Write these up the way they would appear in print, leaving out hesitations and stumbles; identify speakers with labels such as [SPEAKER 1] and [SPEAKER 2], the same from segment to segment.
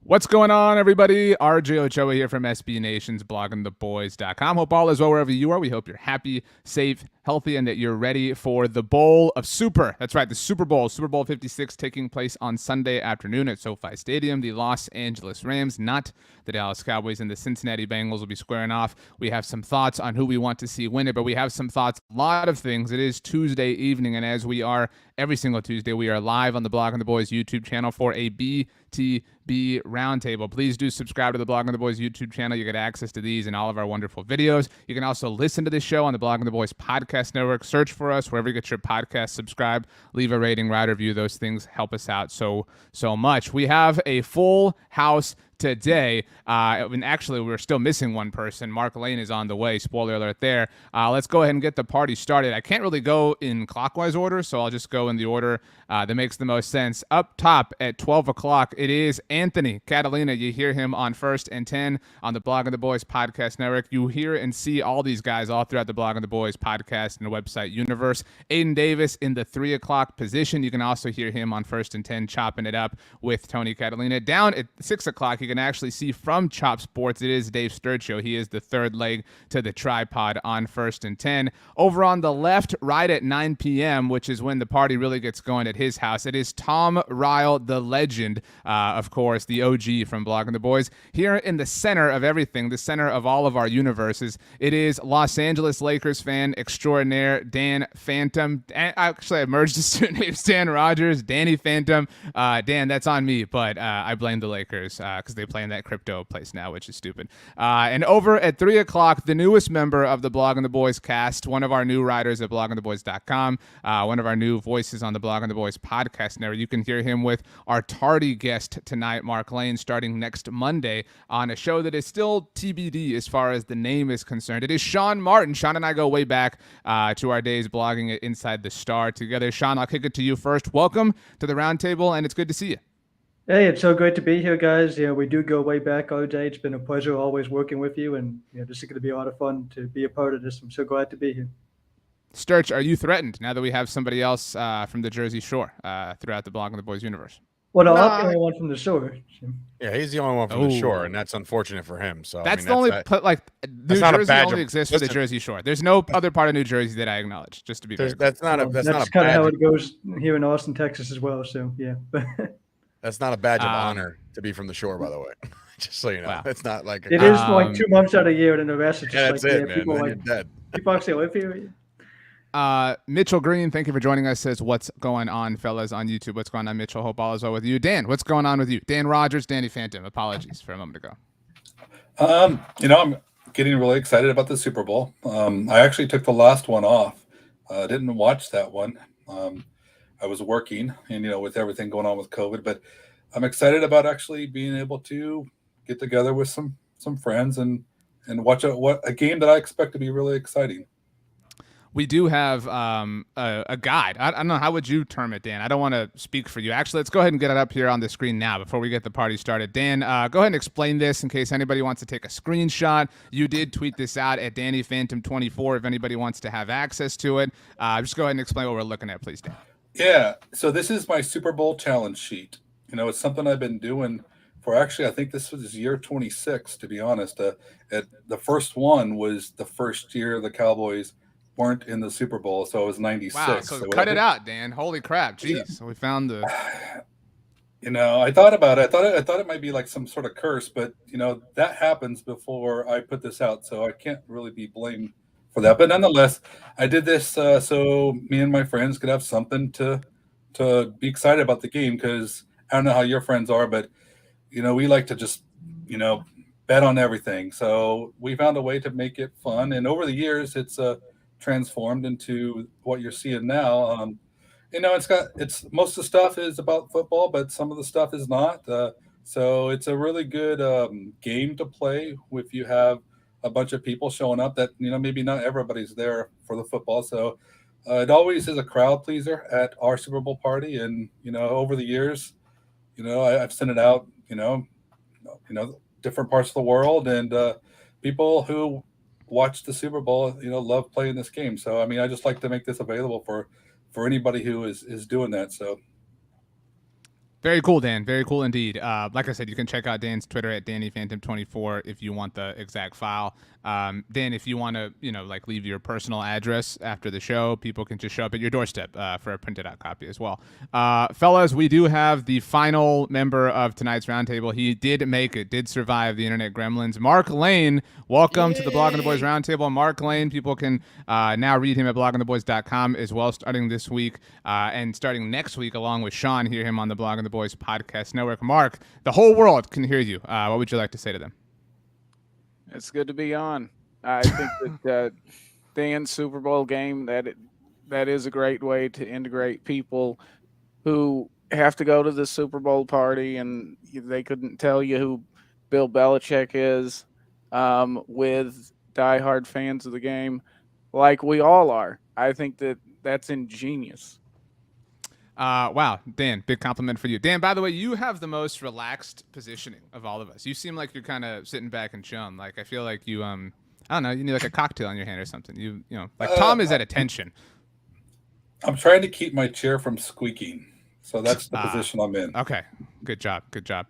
[SPEAKER 1] What's going on, everybody? RJ Ochoa here from SB Nation's bloggingtheboys.com. Hope all is well wherever you are. We hope you're happy, safe, healthy, and that you're ready for the Bowl of Super. That's right, the Super Bowl, Super Bowl 56, taking place on Sunday afternoon at SoFi Stadium. The Los Angeles Rams, not the Dallas Cowboys, and the Cincinnati Bengals will be squaring off. We have some thoughts on who we want to see win it, but we have some thoughts, a lot of things. It is Tuesday evening, and as we are every single Tuesday, we are live on the Blogging the Boys YouTube channel for a BTB Roundtable. Please do subscribe to the Blogging the Boys YouTube channel. You get access to these and all of our wonderful videos. You can also listen to this show on the Blogging the Boys podcast network. Search for us wherever you get your podcast. Subscribe, leave a rating, write a review. Those things help us out so much. We have a full house today. And actually, we're still missing one person. Mark Lane is on the way. Spoiler alert there. Let's go ahead and get the party started. I can't really go in clockwise order, so I'll just go in the order that makes the most sense. Up top at 12 o'clock, it is Anthony Catalina. You hear him on First and 10 on the Blogging the Boys podcast network. You hear and see all these guys all throughout the Blogging the Boys podcast and the website universe. Aidan Davis in the 3 o'clock position. You can also hear him on First and 10 chopping it up with Tony Catalina. Down at 6 o'clock, you can actually see from Chop Sports, it is Dave Sturchio. He is the third leg to the tripod on First and 10. Over on the left, right at 9 p.m., which is when the party really gets going at his house, it is Tom Ryle, the legend, of course, the OG from Blogging the Boys. Here in the center of everything, the center of all of our universes, it is Los Angeles Lakers fan extraordinaire, Dan Phantom. Actually, I merged his two names, Dan Rogers, Danny Phantom. Dan, that's on me, but I blame the Lakers because they play in that crypto place now, which is stupid. And over at 3 o'clock, the newest member of the Blogging the Boys cast, one of our new writers at bloggingtheboys.com, one of our new voices on the Blogging the Boys podcast network. You can hear him with our tardy guest tonight, Mark Lane, starting next Monday on a show that is still TBD as far as the name is concerned. It is Sean Martin. Sean and I go way back to our days blogging at Inside the Star together. Sean, I'll kick it to you first. Welcome to the Roundtable, and it's good to see you.
[SPEAKER 2] Hey, it's so great to be here, guys. We do go way back, RJ. It's been a pleasure always working with you, and this is going to be a lot of fun to be a part of this. I'm so glad to be here.
[SPEAKER 1] Sturch, are you threatened now that we have somebody else from the Jersey Shore throughout the Blogging the Boys universe?
[SPEAKER 2] Well, no, I'm the only one from the shore.
[SPEAKER 3] Yeah, he's the only one from the shore, and that's unfortunate for him. So
[SPEAKER 1] that's the only New Jersey only exists for the Jersey Shore. There's no other part of New Jersey that I acknowledge. Just to be clear,
[SPEAKER 2] that's kind of how it goes here in Austin, Texas, as well. So yeah.
[SPEAKER 3] That's not a badge of honor to be from the shore, by the way. Just so you know, wow. It's not like
[SPEAKER 2] it is like 2 months out of the year, and the rest is just
[SPEAKER 3] that's it, man.
[SPEAKER 2] People
[SPEAKER 3] then you're dead.
[SPEAKER 2] People actually live here.
[SPEAKER 1] Mitchell Green, thank you for joining us. Says, "What's going on, fellas, on YouTube? What's going on, Mitchell? Hope all is well with you." Dan, what's going on with you? Dan Rogers, Danny Phantom. Apologies for a moment ago.
[SPEAKER 4] I'm getting really excited about the Super Bowl. I actually took the last one off. Didn't watch that one. I was working, and with everything going on with COVID, but I'm excited about actually being able to get together with some friends and watch a game that I expect to be really exciting.
[SPEAKER 1] We do have a guide. I don't know, how would you term it, Dan? I don't want to speak for you. Actually, let's go ahead and get it up here on the screen now before we get the party started. Dan, go ahead and explain this in case anybody wants to take a screenshot. You did tweet this out at DannyPhantom24 if anybody wants to have access to it. Just go ahead and explain what we're looking at, please, Dan.
[SPEAKER 4] Yeah, so this is my Super Bowl challenge sheet. It's something I've been doing for actually, I think this was year 26, to be honest. The first one was the first year the Cowboys weren't in the Super Bowl, so it was 96.
[SPEAKER 1] Wow, so cut it out, Dan. Holy crap. Jeez. Yeah. So we found the...
[SPEAKER 4] I thought about it. I thought it might be like some sort of curse, but, that happens before I put this out, so I can't really be blamed for that. But nonetheless, I did this so me and my friends could have something to be excited about the game, because I don't know how your friends are, but we like to just bet on everything. So we found a way to make it fun, and over the years it's transformed into what you're seeing now. It's most of the stuff is about football, but some of the stuff is not. So it's a really good game to play if you have a bunch of people showing up that, maybe not everybody's there for the football. So it always is a crowd pleaser at our Super Bowl party. And, over the years, I've sent it out, different parts of the world, and people who watch the Super Bowl, love playing this game. So, I just like to make this available for anybody who is doing that. So
[SPEAKER 1] Very cool, Dan. Very cool indeed. Like I said, you can check out Dan's Twitter at DannyPhantom24 if you want the exact file. Dan, if you want to, like leave your personal address after the show, people can just show up at your doorstep for a printed out copy as well. Fellas, we do have the final member of tonight's roundtable. He did make it, did survive the internet gremlins. Mark Lane, welcome to the Blogging the Boys roundtable. Mark Lane, people can now read him at bloggingtheboys.com as well, starting this week and starting next week, along with Sean, hear him on the Blogging the Boys podcast network. Mark, the whole world can hear you. What would you like to say to them?
[SPEAKER 5] It's good to be on. I think that Dan's Super Bowl game, that is a great way to integrate people who have to go to the Super Bowl party and they couldn't tell you who Bill Belichick is, with diehard fans of the game like we all are. I think that's ingenious.
[SPEAKER 1] Wow, Dan, big compliment for you. Dan, by the way, you have the most relaxed positioning of all of us. You seem like you're kind of sitting back and chilling. Like, I feel like you, I don't know, you need like a cocktail in your hand or something. Like Tom is at attention.
[SPEAKER 4] I'm trying to keep my chair from squeaking. So that's the position I'm in.
[SPEAKER 1] Okay. Good job. Good job.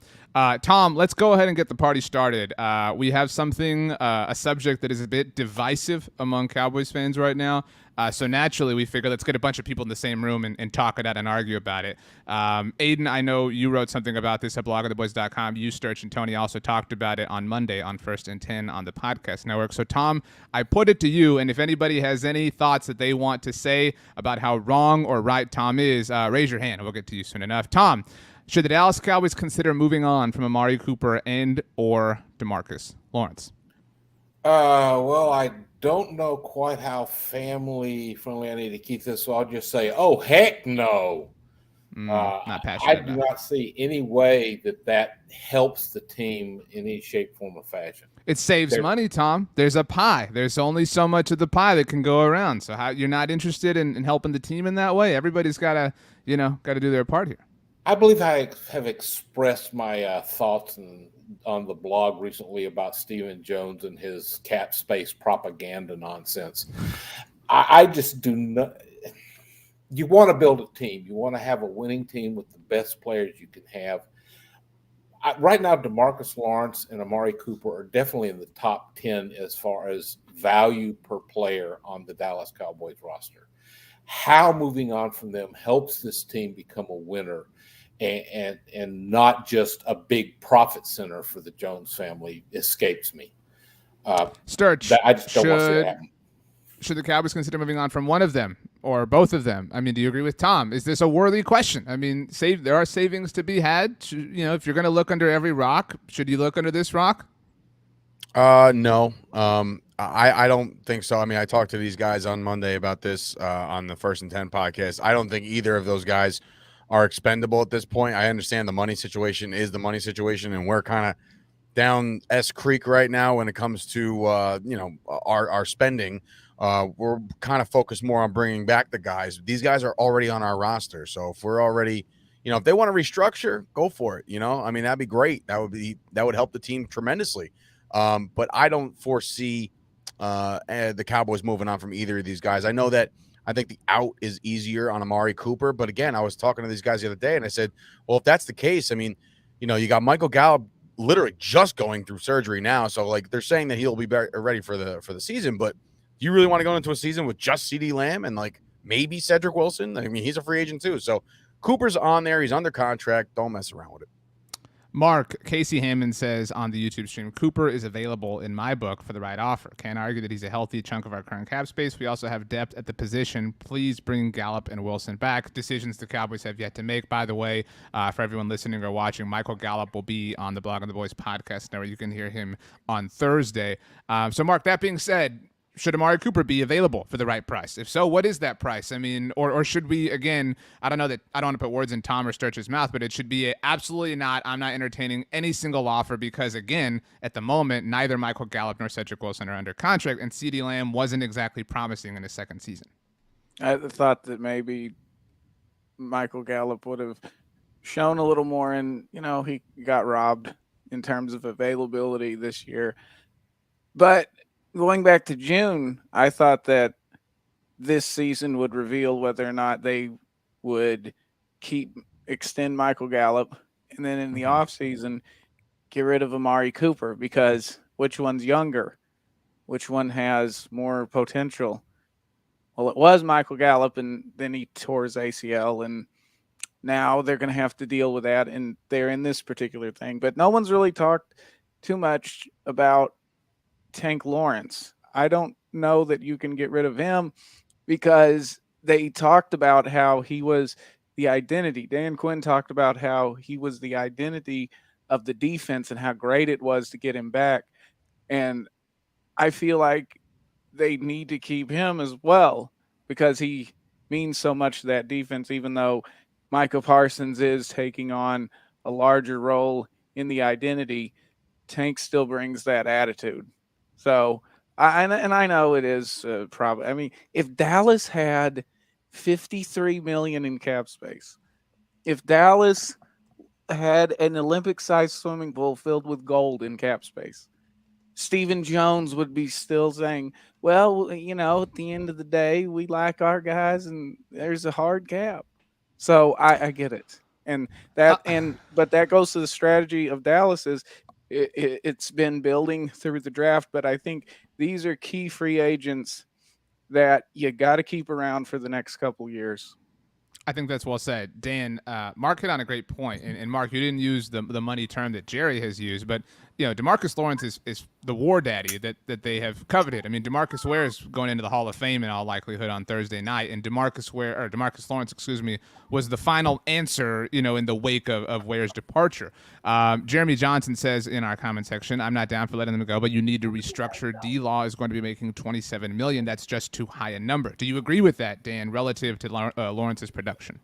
[SPEAKER 1] Tom, let's go ahead and get the party started. We have something, a subject that is a bit divisive among Cowboys fans right now. So naturally, we figure let's get a bunch of people in the same room and talk it out and argue about it. Aidan, I know you wrote something about this at bloggingtheboys.com. You, Sturch, and Tony also talked about it on Monday on First and 10 on the podcast network. So, Tom, I put it to you, and if anybody has any thoughts that they want to say about how wrong or right Tom is, raise your hand, and we'll get to you soon enough. Tom, should the Dallas Cowboys consider moving on from Amari Cooper and or DeMarcus Lawrence?
[SPEAKER 6] Well, I don't know quite how family friendly I need to keep this, so I'll just say, oh, heck no.
[SPEAKER 1] Not passionate.
[SPEAKER 6] I do not see any way that helps the team in any shape, form, or fashion.
[SPEAKER 1] It saves money, Tom. There's a pie. There's only so much of the pie that can go around. So you're not interested in helping the team in that way? Everybody's got to do their part here.
[SPEAKER 6] I believe I have expressed my thoughts on the blog recently about Stephen Jones and his cap space propaganda nonsense. I just do not. You want to build a team. You want to have a winning team with the best players you can have. Right now, DeMarcus Lawrence and Amari Cooper are definitely in the top 10 as far as value per player on the Dallas Cowboys roster. How moving on from them helps this team become a winner and not just a big profit center for the Jones family escapes me.
[SPEAKER 1] Sturch,
[SPEAKER 6] I just don't want to see it happen.
[SPEAKER 1] Should the Cowboys consider moving on from one of them or both of them? I mean, do you agree with Tom? Is this a worthy question? I mean, there are savings to be had. If you're going to look under every rock, should you look under this rock?
[SPEAKER 3] No. I don't think so. I mean, I talked to these guys on Monday about this on the First and 10 podcast. I don't think either of those guys are expendable at this point. I understand the money situation is the money situation, and we're kind of down S Creek right now when it comes to our spending. We're kind of focused more on bringing back the guys. These guys are already on our roster, so if we're already, if they want to restructure, go for it. I mean, that'd be great. That would help the team tremendously. But I don't foresee the Cowboys moving on from either of these guys. I think the out is easier on Amari Cooper. But again, I was talking to these guys the other day and I said, well, if that's the case, I mean, you got Michael Gallup literally just going through surgery now. So like they're saying that he'll be ready for the season, but do you really want to go into a season with just CeeDee Lamb and like maybe Cedric Wilson? I mean, he's a free agent too. So Cooper's on there. He's under contract. Don't mess around with it.
[SPEAKER 1] Mark, Casey Hammond says on the YouTube stream, Cooper is available in my book for the right offer. Can't argue that he's a healthy chunk of our current cap space. We also have depth at the position. Please bring Gallup and Wilson back. Decisions the Cowboys have yet to make. By the way, for everyone listening or watching, Michael Gallup will be on the Blogging the Boys podcast network. You can hear him on Thursday. So, Mark, that being said, should Amari Cooper be available for the right price? If so, what is that price? I mean, or should we, again, I don't want to put words in Tom or Sturch's mouth, but it should be absolutely not. I'm not entertaining any single offer because, again, at the moment, neither Michael Gallup nor Cedric Wilson are under contract, and CeeDee Lamb wasn't exactly promising in his second season.
[SPEAKER 5] I thought that maybe Michael Gallup would have shown a little more, and, he got robbed in terms of availability this year. But going back to June, I thought that this season would reveal whether or not they would keep extend Michael Gallup, and then in the offseason, get rid of Amari Cooper, because which one's younger? Which one has more potential? Well, it was Michael Gallup, and then he tore his ACL, and now they're going to have to deal with that, and they're in this particular thing. But no one's really talked too much about Tank Lawrence. I don't know that you can get rid of him, because they talked about how he was the identity. Dan Quinn talked about how he was the identity of the defense and how great it was to get him back. And I feel like they need to keep him as well, because he means so much to that defense, even though Micah Parsons is taking on a larger role in the identity. Tank still brings that attitude. So, I know it is probably. I mean, if Dallas had $53 million in cap space, if Dallas had an Olympic-sized swimming pool filled with gold in cap space, Stephen Jones would be still saying, well, at the end of the day, we like our guys, and there's a hard cap. So I get it. But that goes to the strategy of Dallas. Is it's been building through the draft, but I think these are key free agents that you got to keep around for the next couple years.
[SPEAKER 1] I think that's well said. Dan, Mark hit on a great point. And Mark, you didn't use the money term that Jerry has used, but DeMarcus Lawrence is the war daddy that they have coveted. I mean, DeMarcus Ware is going into the Hall of Fame in all likelihood on Thursday night, and DeMarcus Lawrence, was the final answer, in the wake of Ware's departure. Jeremy Johnson says in our comment section, I'm not down for letting them go, but you need to restructure. D-Law is going to be making $27 million. That's just too high a number. Do you agree with that, Dan, relative to Lawrence's production?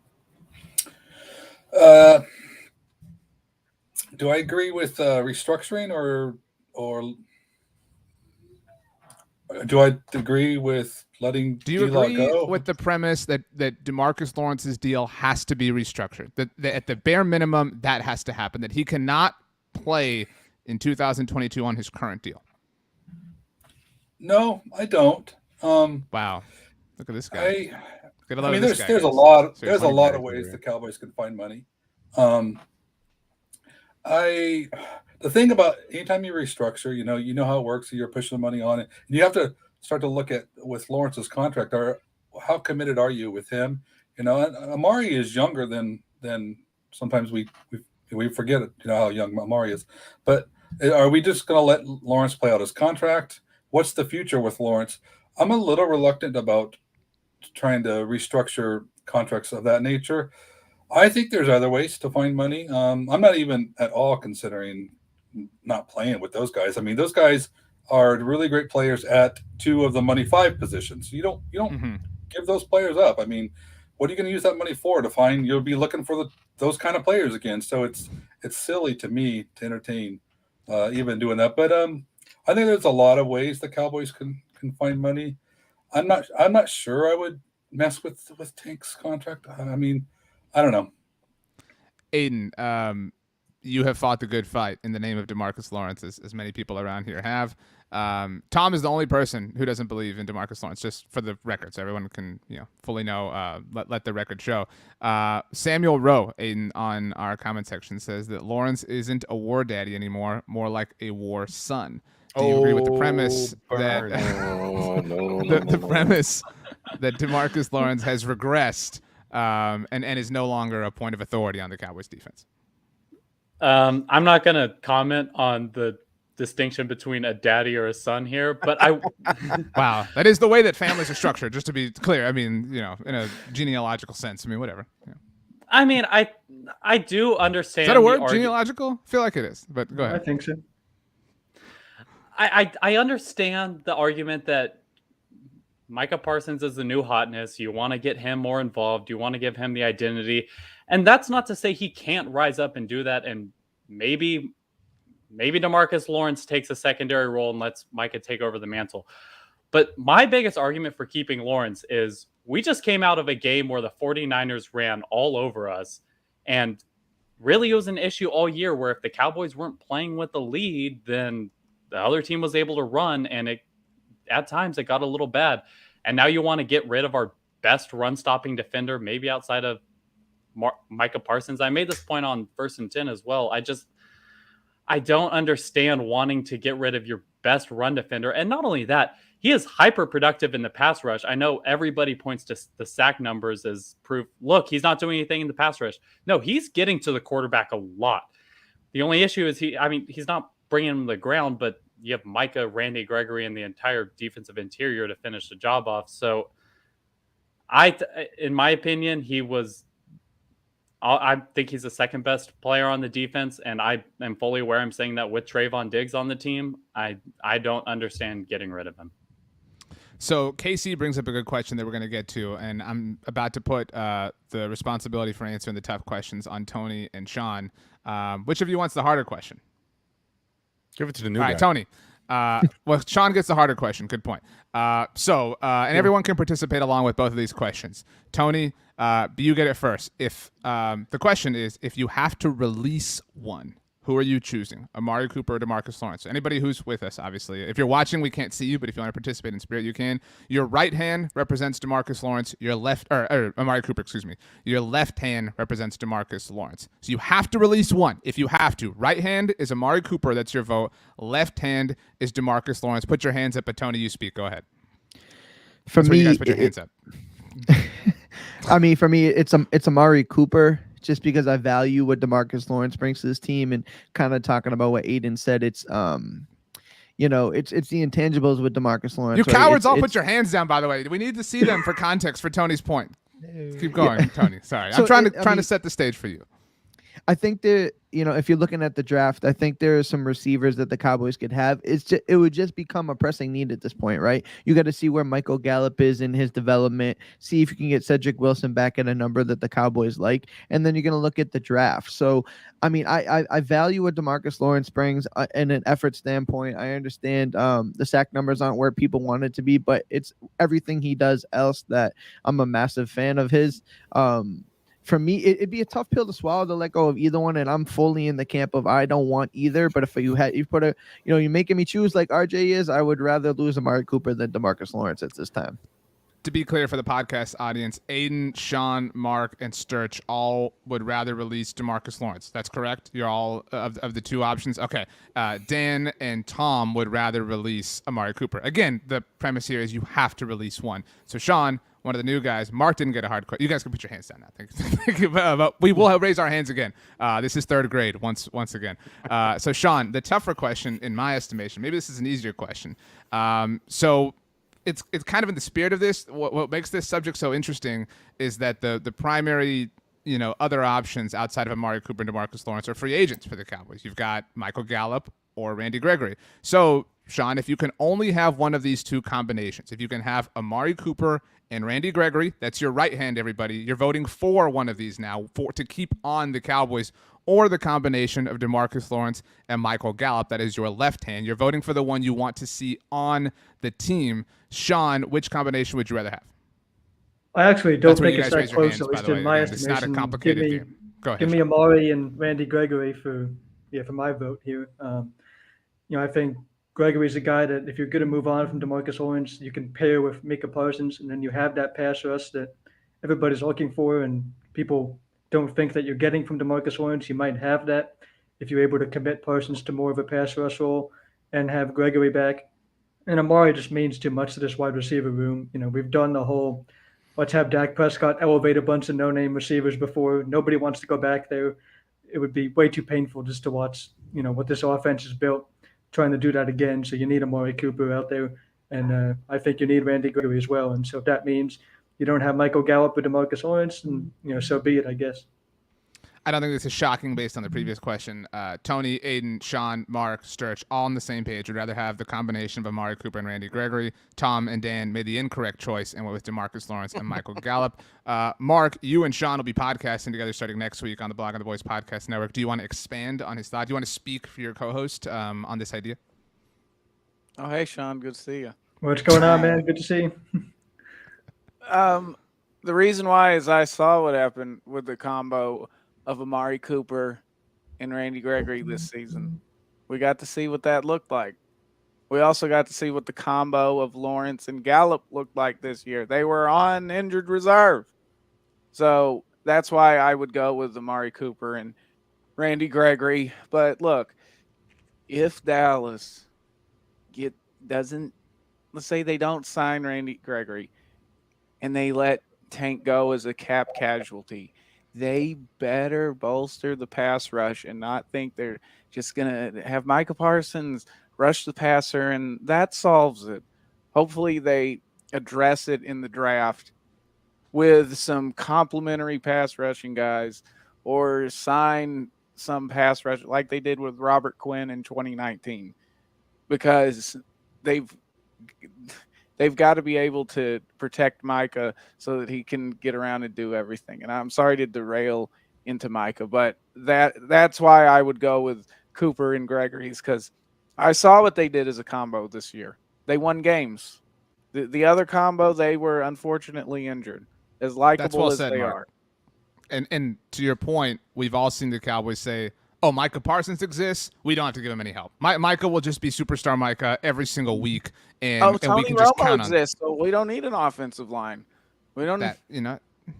[SPEAKER 4] Do I agree with restructuring, or do I agree with letting
[SPEAKER 1] Do you
[SPEAKER 4] D-Law
[SPEAKER 1] agree
[SPEAKER 4] go?
[SPEAKER 1] with the premise that DeMarcus Lawrence's deal has to be restructured? That at the bare minimum, that has to happen, that he cannot play in 2022 on his current deal?
[SPEAKER 4] No, I don't.
[SPEAKER 1] Wow. Look at this guy.
[SPEAKER 4] There's a lot of ways the Cowboys can find money. The thing about anytime you restructure, you know how it works. You're pushing the money on it, and you have to start to look at with Lawrence's contract. How committed are you with him? And Amari is younger than sometimes we forget how young Amari is. But are we just going to let Lawrence play out his contract? What's the future with Lawrence? I'm a little reluctant about trying to restructure contracts of that nature. I think there's other ways to find money. I'm not even at all considering not playing with those guys. I mean, those guys are really great players at two of the money five positions. You don't give those players up. I mean, what are you going to use that money for? To find, you'll be looking for those kind of players again. So it's silly to me to entertain even doing that. But I think there's a lot of ways the Cowboys can find money. I'm not sure I would mess with Tank's contract. I mean, I don't know.
[SPEAKER 1] Aidan, you have fought the good fight in the name of DeMarcus Lawrence, as many people around here have. Tom is the only person who doesn't believe in DeMarcus Lawrence, just for the record, so everyone can fully know. Let the record show. Samuel Rowe, Aidan, on our comment section says that Lawrence isn't a war daddy anymore, more like a war son. Do you agree with the premise that the premise that DeMarcus Lawrence has regressed and is no longer a point of authority on the Cowboys defense?
[SPEAKER 7] I'm not going to comment on the distinction between a daddy or a son here, but
[SPEAKER 1] wow, that is the way that families are structured, just to be clear. I mean, in a genealogical sense. I mean, whatever. Yeah.
[SPEAKER 7] I mean, I do understand.
[SPEAKER 1] Is that a word, genealogical? I feel like it is, but go ahead.
[SPEAKER 2] I think so.
[SPEAKER 7] I understand the argument that Micah Parsons is the new hotness. You want to get him more involved. You want to give him the identity. And that's not to say he can't rise up and do that. And maybe DeMarcus Lawrence takes a secondary role and lets Micah take over the mantle. But my biggest argument for keeping Lawrence is we just came out of a game where the 49ers ran all over us. And really it was an issue all year where if the Cowboys weren't playing with the lead, then the other team was able to run, and at times it got a little bad. And now you want to get rid of our best run-stopping defender, maybe outside of Micah Parsons. I made this point on 1st and 10 as well. I don't understand wanting to get rid of your best run defender. And not only that, he is hyper productive in the pass rush. I know everybody points to the sack numbers as proof. Look, he's not doing anything in the pass rush. No, he's getting to the quarterback a lot. The only issue is he's not bringing him to the ground, but you have Micah, Randy Gregory, and the entire defensive interior to finish the job off. So in my opinion, I think he's the second best player on the defense, and I am fully aware I'm saying that with Trayvon Diggs on the team. I don't understand getting rid of him.
[SPEAKER 1] So Casey brings up a good question that we're going to get to, and I'm about to put the responsibility for answering the tough questions on Tony and Sean. Which of you wants the harder question?
[SPEAKER 3] Give it to the new
[SPEAKER 1] guy. All right, Tony. Well, Sean gets the harder question. Good point. And everyone can participate along with both of these questions. Tony, you get it first. If the question is, if you have to release one, who are you choosing? Amari Cooper or DeMarcus Lawrence? So anybody who's with us, obviously. If you're watching, we can't see you, but if you want to participate in spirit, you can. Your right hand represents DeMarcus Lawrence. Your left, or Amari Cooper, excuse me. Your left hand represents DeMarcus Lawrence. So you have to release one if you have to. Right hand is Amari Cooper. That's your vote. Left hand is DeMarcus Lawrence. Put your hands up, but Tony, you speak. Go ahead.
[SPEAKER 8] For me,
[SPEAKER 1] you guys put your hands up.
[SPEAKER 8] For me, it's Amari Cooper. Just because I value what DeMarcus Lawrence brings to this team, and kind of talking about what Aidan said, it's the intangibles with DeMarcus Lawrence.
[SPEAKER 1] You cowards all put your hands down, by the way. We need to see them for context for Tony's point. Keep going, Tony. Sorry. I'm trying to set the stage for you.
[SPEAKER 8] I think that, if you're looking at the draft, I think there are some receivers that the Cowboys could have. It would just become a pressing need at this point, right? You got to see where Michael Gallup is in his development, see if you can get Cedric Wilson back at a number that the Cowboys like, and then you're going to look at the draft. So, I value what DeMarcus Lawrence brings in an effort standpoint. I understand the sack numbers aren't where people want it to be, but it's everything he does else that I'm a massive fan of his. For me, it'd be a tough pill to swallow to let go of either one, and I'm fully in the camp of I don't want either. But if you're making me choose like RJ is, I would rather lose Amari Cooper than DeMarcus Lawrence at this time.
[SPEAKER 1] To be clear for the podcast audience, Aidan, Sean, Mark, and Sturch all would rather release DeMarcus Lawrence. That's correct? You're all of the two options? Okay. Dan and Tom would rather release Amari Cooper. Again, the premise here is you have to release one. So Sean, one of the new guys, Mark didn't get a hard question. You guys can put your hands down now. Thank you. But we will raise our hands again. This is third grade once again. So Sean, the tougher question in my estimation, maybe this is an easier question. So it's kind of in the spirit of this. What makes this subject so interesting is that the primary, other options outside of Amari Cooper and DeMarcus Lawrence are free agents for the Cowboys. You've got Michael Gallup or Randy Gregory. So, Sean, if you can only have one of these two combinations, if you can have Amari Cooper and Randy Gregory, that's your right hand, everybody. You're voting for one of these now to keep on the Cowboys, or the combination of DeMarcus Lawrence and Michael Gallup, that is your left hand. You're voting for the one you want to see on the team. Sean, which combination would you rather have?
[SPEAKER 2] I actually don't think it's that
[SPEAKER 1] raise your
[SPEAKER 2] close,
[SPEAKER 1] hands,
[SPEAKER 2] at
[SPEAKER 1] by
[SPEAKER 2] least
[SPEAKER 1] the way.
[SPEAKER 2] in my
[SPEAKER 1] Again, it's not a
[SPEAKER 2] estimation.
[SPEAKER 1] complicated game. Go ahead.
[SPEAKER 2] Give me Amari and Randy Gregory for my vote here. I think Gregory's a guy that if you're going to move on from DeMarcus Lawrence, you can pair with Micah Parsons, and then you have that pass rush that everybody's looking for, and people don't think that you're getting from DeMarcus Lawrence. You might have that if you're able to commit Parsons to more of a pass rush role and have Gregory back. And Amari just means too much to this wide receiver room. We've done the whole let's have Dak Prescott elevate a bunch of no-name receivers before. Nobody wants to go back there. It would be way too painful just to watch, what this offense is built, trying to do that again. So you need Amari Cooper out there. And I think you need Randy Gregory as well. And so if that means you don't have Michael Gallup or DeMarcus Lawrence, and so be it, I guess.
[SPEAKER 1] I don't think this is shocking based on the previous question. Tony, Aidan, Sean, Mark, Sturch, all on the same page. Would rather have the combination of Amari Cooper and Randy Gregory. Tom and Dan made the incorrect choice and went with DeMarcus Lawrence and Michael Gallup. Mark, you and Sean will be podcasting together starting next week on the Blog on the Boys Podcast Network. Do you want to expand on his thought? Do you want to speak for your co-host on this idea?
[SPEAKER 5] Oh, hey, Sean. Good to see you.
[SPEAKER 2] What's going on, man? Good to see you.
[SPEAKER 5] The reason why is I saw what happened with the combo of Amari Cooper and Randy Gregory this season. We got to see what that looked like. We also got to see what the combo of Lawrence and Gallup looked like this year. They were on injured reserve. So that's why I would go with Amari Cooper and Randy Gregory. But look, if Dallas doesn't, let's say they don't sign Randy Gregory and they let Tank go as a cap casualty, they better bolster the pass rush and not think they're just going to have Micah Parsons rush the passer, and that solves it. Hopefully they address it in the draft with some complimentary pass rushing guys, or sign some pass rush like they did with Robert Quinn in 2019, because they've got to be able to protect Micah so that he can get around and do everything. And I'm sorry to derail into Micah, but that's why I would go with Cooper and Gregory's, because I saw what they did as a combo this year. They won games. The other combo, they were unfortunately injured. As likable
[SPEAKER 1] well
[SPEAKER 5] as
[SPEAKER 1] said,
[SPEAKER 5] they
[SPEAKER 1] Mark.
[SPEAKER 5] are.
[SPEAKER 1] And to your point, we've all seen the Cowboys say, "Oh, Micah Parsons exists. We don't have to give him any help. Micah will just be superstar Micah every single week, and
[SPEAKER 5] Tony
[SPEAKER 1] we can just
[SPEAKER 5] Romo
[SPEAKER 1] count on
[SPEAKER 5] exists, so we don't need an offensive line. We don't.
[SPEAKER 1] that."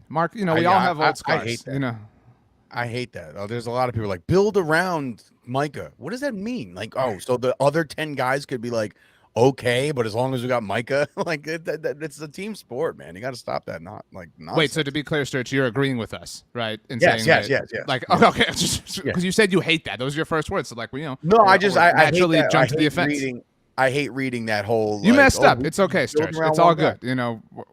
[SPEAKER 1] Mark. We all have old scars.
[SPEAKER 3] I hate that. I hate that. There's a lot of people like, build around Micah. What does that mean? Like, so the other 10 guys could be like, okay, but as long as we got Micah, like it's a team sport, man. You got to stop that.
[SPEAKER 1] Wait, so to be clear, Sturch, you're agreeing with us, right? In
[SPEAKER 3] yes.
[SPEAKER 1] Like, okay, because you said you hate that. Those are your first words. So like,
[SPEAKER 3] no, I
[SPEAKER 1] naturally
[SPEAKER 3] hate
[SPEAKER 1] jump to the offense.
[SPEAKER 3] I hate reading that whole.
[SPEAKER 1] You messed up. It's okay, Sturch. It's all good.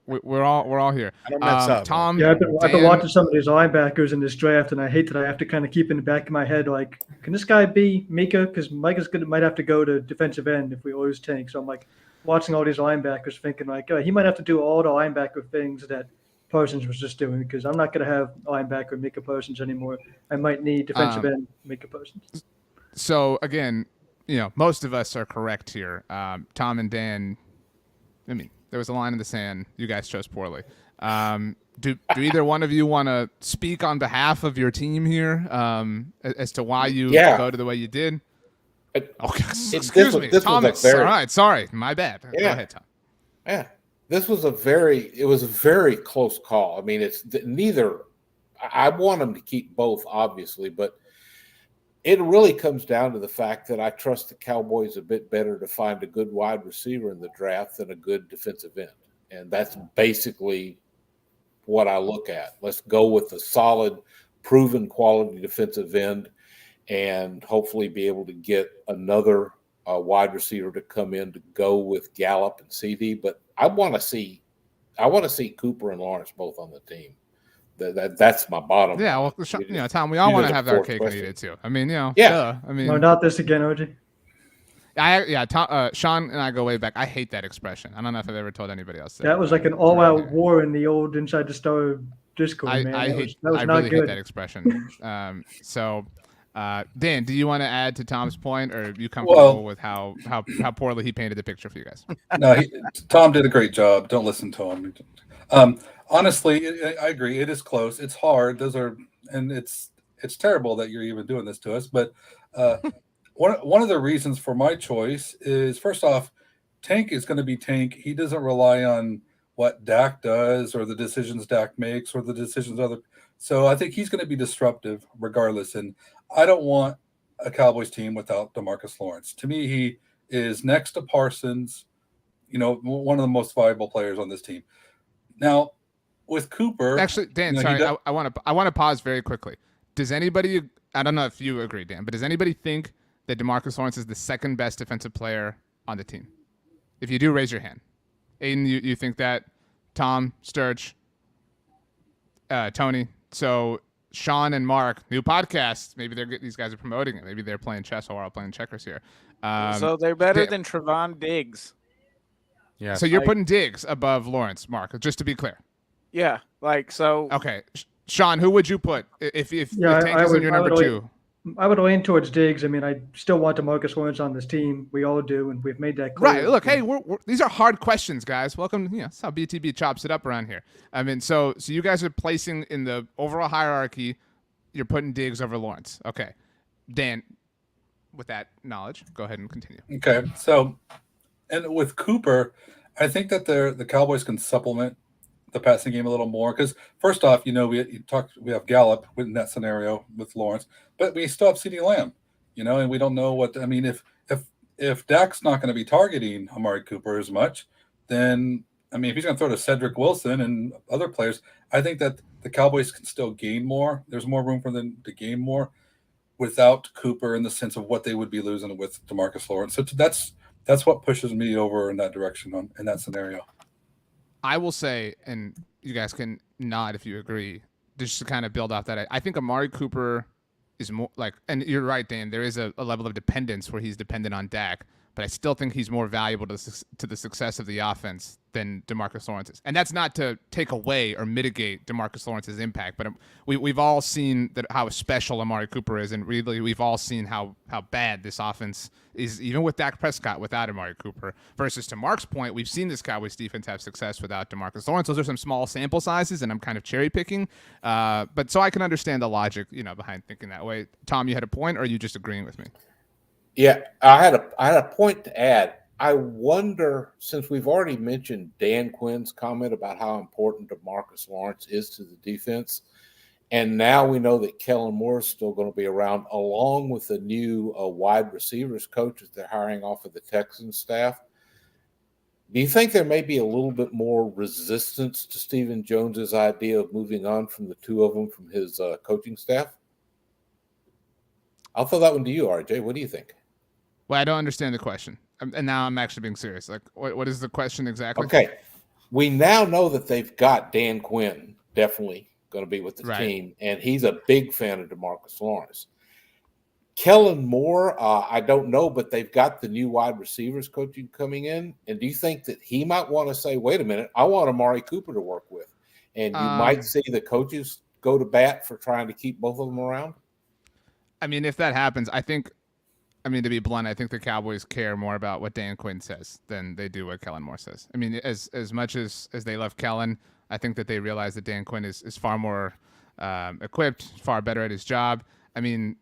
[SPEAKER 1] We're all here.
[SPEAKER 3] I don't mess up.
[SPEAKER 1] Tom.
[SPEAKER 2] Yeah, I've been watching some of these linebackers in this draft, and I hate that I have to kind of keep in the back of my head, like, can this guy be Mika? Because Micah's might have to go to defensive end if we lose Tank. So I'm like watching all these linebackers, thinking like, he might have to do all the linebacker things that Parsons was just doing, because I'm not going to have linebacker Mika Parsons anymore. I might need defensive end Mika Parsons.
[SPEAKER 1] So again, most of us are correct here. Tom and Dan, there was a line in the sand. You guys chose poorly. Do either one of you want to speak on behalf of your team here as to why you voted the way you did? Okay, excuse me. Tom, all right, sorry. My bad.
[SPEAKER 6] Yeah.
[SPEAKER 1] Go ahead, Tom.
[SPEAKER 6] Yeah. This was a very close call. I mean, it's neither. I want them to keep both, obviously, but it really comes down to the fact that I trust the Cowboys a bit better to find a good wide receiver in the draft than a good defensive end. And that's basically what I look at. Let's go with a solid, proven quality defensive end and hopefully be able to get another wide receiver to come in to go with Gallup and CD. But I want to see Cooper and Lawrence both on the team. That's my bottom.
[SPEAKER 1] Yeah, well, Tom, we all want to have our cake and eat it too.
[SPEAKER 6] Yeah.
[SPEAKER 2] No, not this again, OJ.
[SPEAKER 1] Tom, Sean and I go way back. I hate that expression. I don't know if I've ever told anybody else
[SPEAKER 2] that was like an all-out war in the old Inside the Star Discord, man.
[SPEAKER 1] I really hate that expression. Dan, do you want to add to Tom's point, or are you comfortable with how poorly he painted the picture for you guys?
[SPEAKER 4] No, Tom did a great job. Don't listen to him. Honestly, I agree. It is close. It's hard. And it's terrible that you're even doing this to us. But one of the reasons for my choice is, first off, Tank is going to be Tank. He doesn't rely on what Dak does or the decisions Dak makes or the decisions other. So I think he's going to be disruptive regardless. And I don't want a Cowboys team without DeMarcus Lawrence. To me, he is next to Parsons, one of the most valuable players on this team. Now, with Cooper,
[SPEAKER 1] actually, Dan, sorry, I want to pause very quickly. Does anybody? I don't know if you agree, Dan, but does anybody think that DeMarcus Lawrence is the second best defensive player on the team? If you do, raise your hand. Aidan, you think that? Tom, Sturch, Tony. So Sean and Mark, new podcast. Maybe these guys are promoting it. Maybe they're playing chess while we're all playing checkers here.
[SPEAKER 5] So they're better than Trevon Diggs.
[SPEAKER 3] Yeah.
[SPEAKER 1] So you're putting Diggs above Lawrence, Mark, just to be clear.
[SPEAKER 5] Yeah,
[SPEAKER 1] Okay, Sean, who would you put if Tank is your number two?
[SPEAKER 2] I would lean towards Diggs. I still want DeMarcus Lawrence on this team. We all do, and we've made that clear.
[SPEAKER 1] Right. Look, hey, these are hard questions, guys. Welcome. That's how BTB chops it up around here. So you guys are placing in the overall hierarchy, you're putting Diggs over Lawrence. Okay, Dan, with that knowledge, go ahead and continue.
[SPEAKER 4] Okay. So, and with Cooper, I think that the Cowboys can supplement the passing game a little more. Because first off, we have Gallup in that scenario with Lawrence, but we still have CeeDee Lamb, and we don't know what. I mean, if Dak's not going to be targeting Amari Cooper as much, then I mean, if he's going to throw to Cedric Wilson and other players, I think that the Cowboys can still gain more. There's more room for them to gain more without Cooper in the sense of what they would be losing with DeMarcus Lawrence. So that's what pushes me over in that direction in that scenario.
[SPEAKER 1] I will say, and you guys can nod if you agree, just to kind of build off that. I think Amari Cooper is more like, and you're right, Dan, there is a level of dependence where he's dependent on Dak, but I still think he's more valuable to the success of the offense than DeMarcus Lawrence is. And that's not to take away or mitigate DeMarcus Lawrence's impact, but we've all seen how special Amari Cooper is, and really we've all seen how bad this offense is, even with Dak Prescott, without Amari Cooper. Versus to Mark's point, we've seen this Cowboys defense have success without DeMarcus Lawrence. Those are some small sample sizes, and I'm kind of cherry picking. But so I can understand the logic, behind thinking that way. Tom, you had a point, or are you just agreeing with me?
[SPEAKER 6] Yeah, I had a point to add. I wonder, since we've already mentioned Dan Quinn's comment about how important DeMarcus Lawrence is to the defense, and now we know that Kellen Moore is still going to be around, along with the new wide receivers coach that they're hiring off of the Texans staff. Do you think there may be a little bit more resistance to Stephen Jones's idea of moving on from the two of them from his coaching staff? I'll throw that one to you, RJ. What do you think?
[SPEAKER 1] Well, I don't understand the question. And now I'm actually being serious. Like, what is the question exactly?
[SPEAKER 6] Okay. We now know that they've got Dan Quinn definitely going to be with the team, and he's a big fan of DeMarcus Lawrence. Kellen Moore, I don't know, but they've got the new wide receivers coaching coming in. And do you think that he might want to say, wait a minute, I want Amari Cooper to work with? And you might see the coaches go to bat for trying to keep both of them around?
[SPEAKER 1] I mean, if that happens, to be blunt, I think the Cowboys care more about what Dan Quinn says than they do what Kellen Moore says. I mean, as much as they love Kellen, I think that they realize that Dan Quinn is far more equipped, far better at his job. I mean,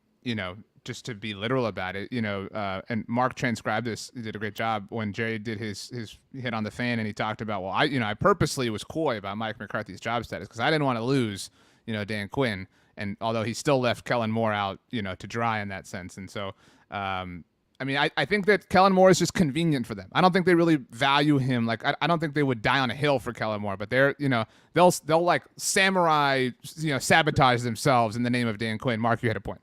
[SPEAKER 1] just to be literal about it, and Mark transcribed this. He did a great job when Jerry did his hit on the fan, and he talked about, well, I purposely was coy about Mike McCarthy's job status because I didn't want to lose, Dan Quinn. And although he still left Kellen Moore out, to dry in that sense. And so, I think that Kellen Moore is just convenient for them. I don't think they really value him. Like, I don't think they would die on a hill for Kellen Moore, but they're, they'll like samurai, sabotage themselves in the name of Dan Quinn. Mark, you had a point.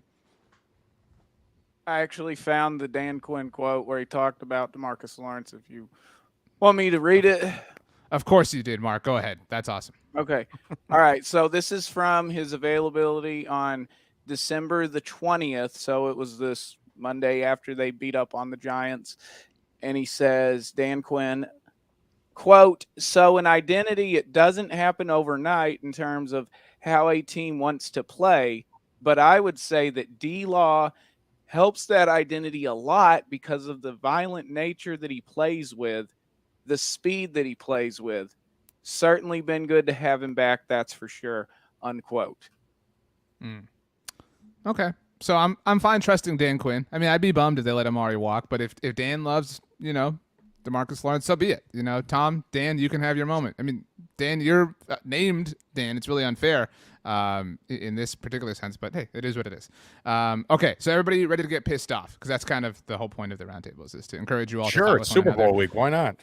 [SPEAKER 5] I actually found the Dan Quinn quote where he talked about DeMarcus Lawrence. If you want me to read it.
[SPEAKER 1] Of course you did, Mark. Go ahead. That's awesome.
[SPEAKER 5] Okay. All right. So this is from his availability on December the 20th. So it was this Monday after they beat up on the Giants. And he says, Dan Quinn, quote, so an identity, it doesn't happen overnight in terms of how a team wants to play. But I would say that D-Law helps that identity a lot because of the violent nature that he plays with, the speed that he plays with. Certainly been good to have him back, that's for sure, unquote.
[SPEAKER 1] Okay. So I'm fine trusting Dan Quinn. I mean, I'd be bummed if they let Amari walk, but if Dan loves, DeMarcus Lawrence, so be it. Tom, Dan, you can have your moment. I mean, Dan, you're named Dan. It's really unfair in this particular sense, but hey, it is what it is. Okay, so everybody ready to get pissed off, because that's kind of the whole point of the roundtables, is to encourage you all.
[SPEAKER 3] Sure, it's Super Bowl week. Why not?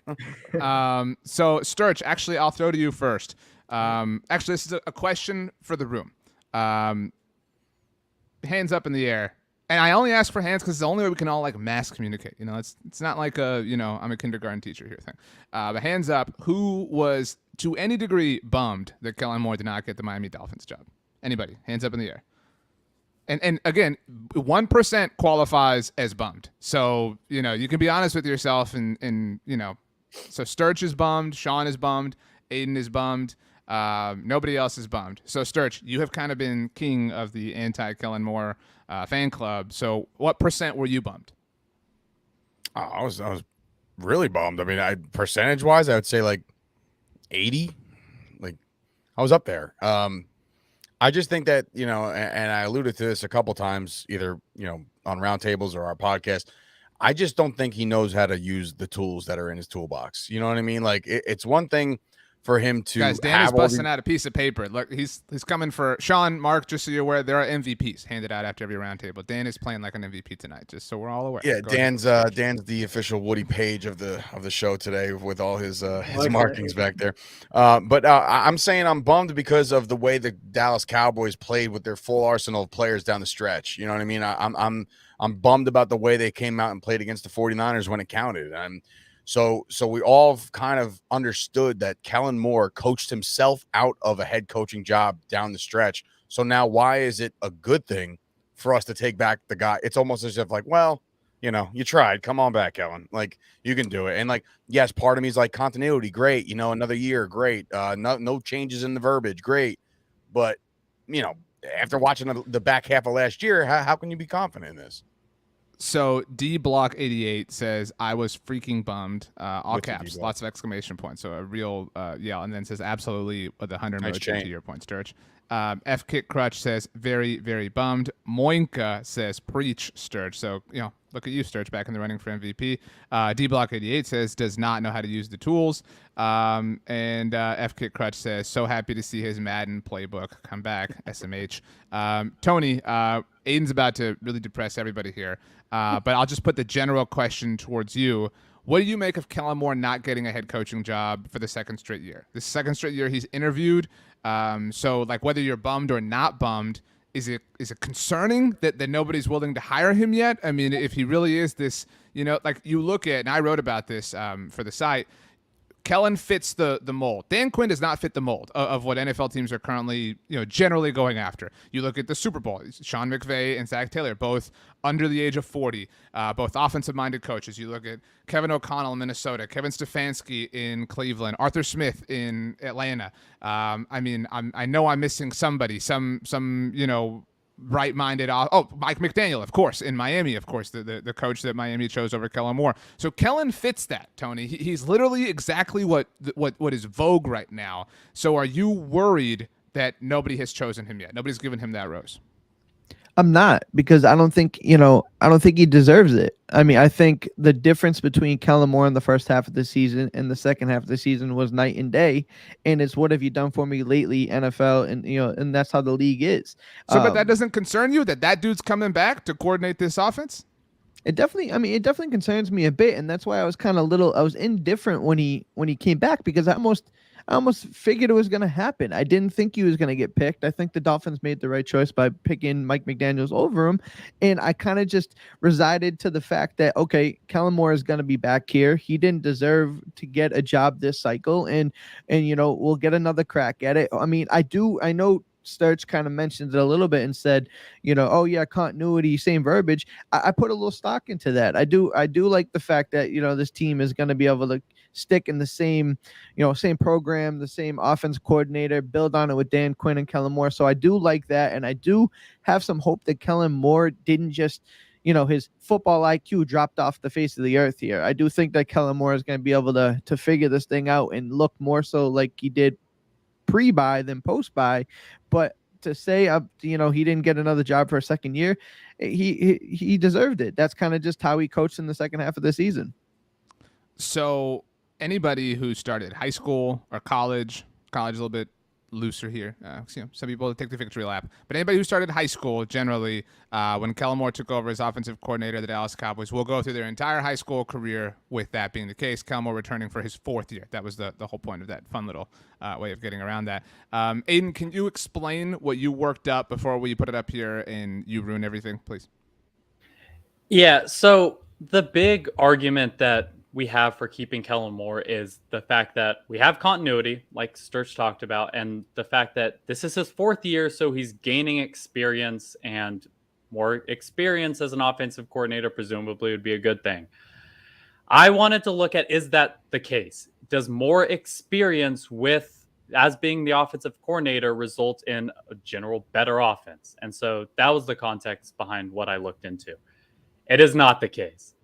[SPEAKER 1] So Sturch, actually, I'll throw to you first. Actually, this is a question for the room. Hands up in the air. And I only ask for hands because it's the only way we can all like mass communicate. It's not like I'm a kindergarten teacher here thing. But hands up, who was to any degree bummed that Kellen Moore did not get the Miami Dolphins job? Anybody? Hands up in the air. And again, 1% qualifies as bummed. So, you can be honest with yourself and so Sturch is bummed, Sean is bummed, Aidan is bummed. Nobody else is bummed. So Sturch, you have kind of been king of the anti-Kellen Moore fan club. So what percent were you bummed?
[SPEAKER 3] I was really bummed. I mean, percentage-wise, I would say like 80. Like, I was up there. I just think that, and I alluded to this a couple times, either, on roundtables or our podcast. I just don't think he knows how to use the tools that are in his toolbox. You know what I mean? Like, it's one thing for him to
[SPEAKER 1] Guys, Dan is
[SPEAKER 3] have all
[SPEAKER 1] busting
[SPEAKER 3] these-
[SPEAKER 1] out a piece of paper. Look, he's coming for Sean, Mark. Just so you're aware, there are MVPs handed out after every roundtable. Dan is playing like an MVP tonight, just so we're all aware.
[SPEAKER 3] Yeah,
[SPEAKER 1] Go ahead.
[SPEAKER 3] Dan's the official Woody Page of the show today with all his
[SPEAKER 2] that.
[SPEAKER 3] markings back there. But I'm saying I'm bummed because of the way the Dallas Cowboys played with their full arsenal of players down the stretch. You know what I mean? I'm bummed about the way they came out and played against the 49ers when it counted. So we all kind of understood that Kellen Moore coached himself out of a head coaching job down the stretch. So now why is it a good thing for us to take back the guy? It's almost as if like, well, you know, you tried. Come on back, Kellen. Like, you can do it. And like, yes, part of me is like continuity. Great. You know, another year. Great. No changes in the verbiage. Great. But, you know, after watching the back half of last year, how can you be confident in this?
[SPEAKER 1] So D Block 88 says, I was freaking bummed. All
[SPEAKER 3] With the
[SPEAKER 1] caps,
[SPEAKER 3] D-Block.
[SPEAKER 1] lots of exclamation points. So a real yell, and then says absolutely with 100
[SPEAKER 3] Nice
[SPEAKER 1] emoji
[SPEAKER 3] chain.
[SPEAKER 1] to your point, Sturch. F Kit Crutch says very, very bummed. Moinka says preach, Sturch. So, you know, look at you, Sturch, back in the running for MVP. D Block 88 says does not know how to use the tools. And F Kit Crutch says so happy to see his Madden playbook come back. SMH. Tony, Aiden's about to really depress everybody here. But I'll just put the general question towards you. What do you make of Kellen Moore not getting a head coaching job for the second straight year? The second straight year he's interviewed. So like whether you're bummed or not bummed, is it concerning that nobody's willing to hire him yet? I mean, if he really is this, you know, like you look at, and I wrote about this for the site, Kellen fits the mold. Dan Quinn does not fit the mold of what NFL teams are currently, you know, generally going after. You look at the Super Bowl, Sean McVay and Zach Taylor, both under the age of 40, both offensive-minded coaches. You look at Kevin O'Connell in Minnesota, Kevin Stefanski in Cleveland, Arthur Smith in Atlanta. I mean, I know I'm missing somebody, some you know, right-minded. Mike McDaniel, of course, in Miami, of course, the coach that Miami chose over Kellen Moore. So Kellen fits that, Tony. He's literally exactly what is vogue right now. So are you worried that nobody has chosen him yet? Nobody's given him that rose.
[SPEAKER 8] I'm not, because I don't think he deserves it. I mean, I think the difference between Kellen Moore in the first half of the season and the second half of the season was night and day. And it's what have you done for me lately, NFL, and you know, and that's how the league is.
[SPEAKER 1] So, but that doesn't concern you that dude's coming back to coordinate this offense?
[SPEAKER 8] It definitely concerns me a bit, and that's why I was indifferent when he came back, because I almost figured it was going to happen. I didn't think he was going to get picked. I think the Dolphins made the right choice by picking Mike McDaniels over him, and I kind of just resided to the fact that, okay, Kellen Moore is going to be back here. He didn't deserve to get a job this cycle, and you know, we'll get another crack at it. I mean, I know Sturch kind of mentioned it a little bit and said, you know, oh yeah, continuity, same verbiage. I put a little stock into that. I do like the fact that, you know, this team is going to be able to stick in the same, you know, same program, the same offense coordinator, build on it with Dan Quinn and Kellen Moore. So I do like that, and I do have some hope that Kellen Moore didn't just, you know, his football IQ dropped off the face of the earth here. I do think that Kellen Moore is going to be able to figure this thing out and look more so like he did pre-buy than post-buy. But to say, you know, he didn't get another job for a second year, he deserved it. That's kind of just how he coached in the second half of the season.
[SPEAKER 1] So anybody who started high school or college a little bit looser here. You know, some people take the victory lap, but anybody who started high school generally, when Kellen Moore took over as offensive coordinator of the Dallas Cowboys, will go through their entire high school career with that being the case. Kellen Moore returning for his fourth year. That was the whole point of that fun little way of getting around that. Aidan, can you explain what you worked up before we put it up here and you ruin everything, please?
[SPEAKER 7] Yeah, so the big argument that we have for keeping Kellen Moore is the fact that we have continuity, like Sturch talked about, and the fact that this is his fourth year, so he's gaining experience, and more experience as an offensive coordinator presumably would be a good thing. I wanted to look at, is that the case? Does more experience as being the offensive coordinator result in a general better offense? And so that was the context behind what I looked into. It is not the case.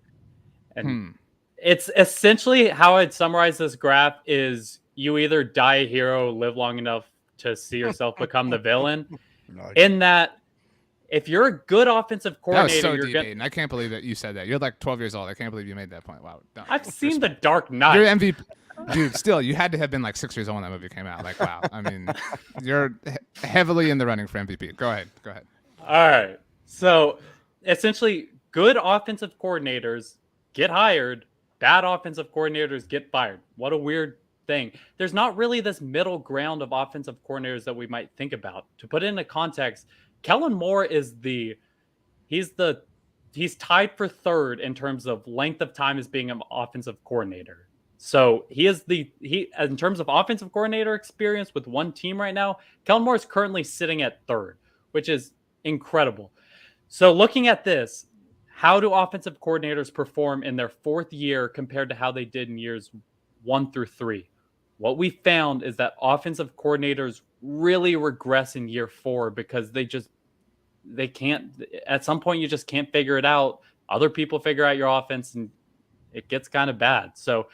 [SPEAKER 7] And it's essentially how I'd summarize this graph is you either die a hero, live long enough to see yourself become the villain. In that, if you're a good offensive coordinator,
[SPEAKER 1] that was so
[SPEAKER 7] you're
[SPEAKER 1] deep,
[SPEAKER 7] going
[SPEAKER 1] Aidan. I can't believe that you said that. You're like 12 years old. I can't believe you made that point. Wow. No,
[SPEAKER 7] I've seen The Dark Knight.
[SPEAKER 1] You're MVP. Dude, still, you had to have been like 6 years old when that movie came out. Like, wow. I mean, you're heavily in the running for MVP. Go ahead.
[SPEAKER 7] All right. So essentially, good offensive coordinators get hired, bad offensive coordinators get fired. What a weird thing. There's not really this middle ground of offensive coordinators that we might think about. To put it into context, Kellen Moore is he's tied for third in terms of length of time as being an offensive coordinator. So he in terms of offensive coordinator experience with one team right now, Kellen Moore is currently sitting at third, which is incredible. So looking at this, how do offensive coordinators perform in their fourth year compared to how they did in years 1 through 3? What we found is that offensive coordinators really regress in year 4 because they can't, at some point you just can't figure it out. Other people figure out your offense and it gets kind of bad. So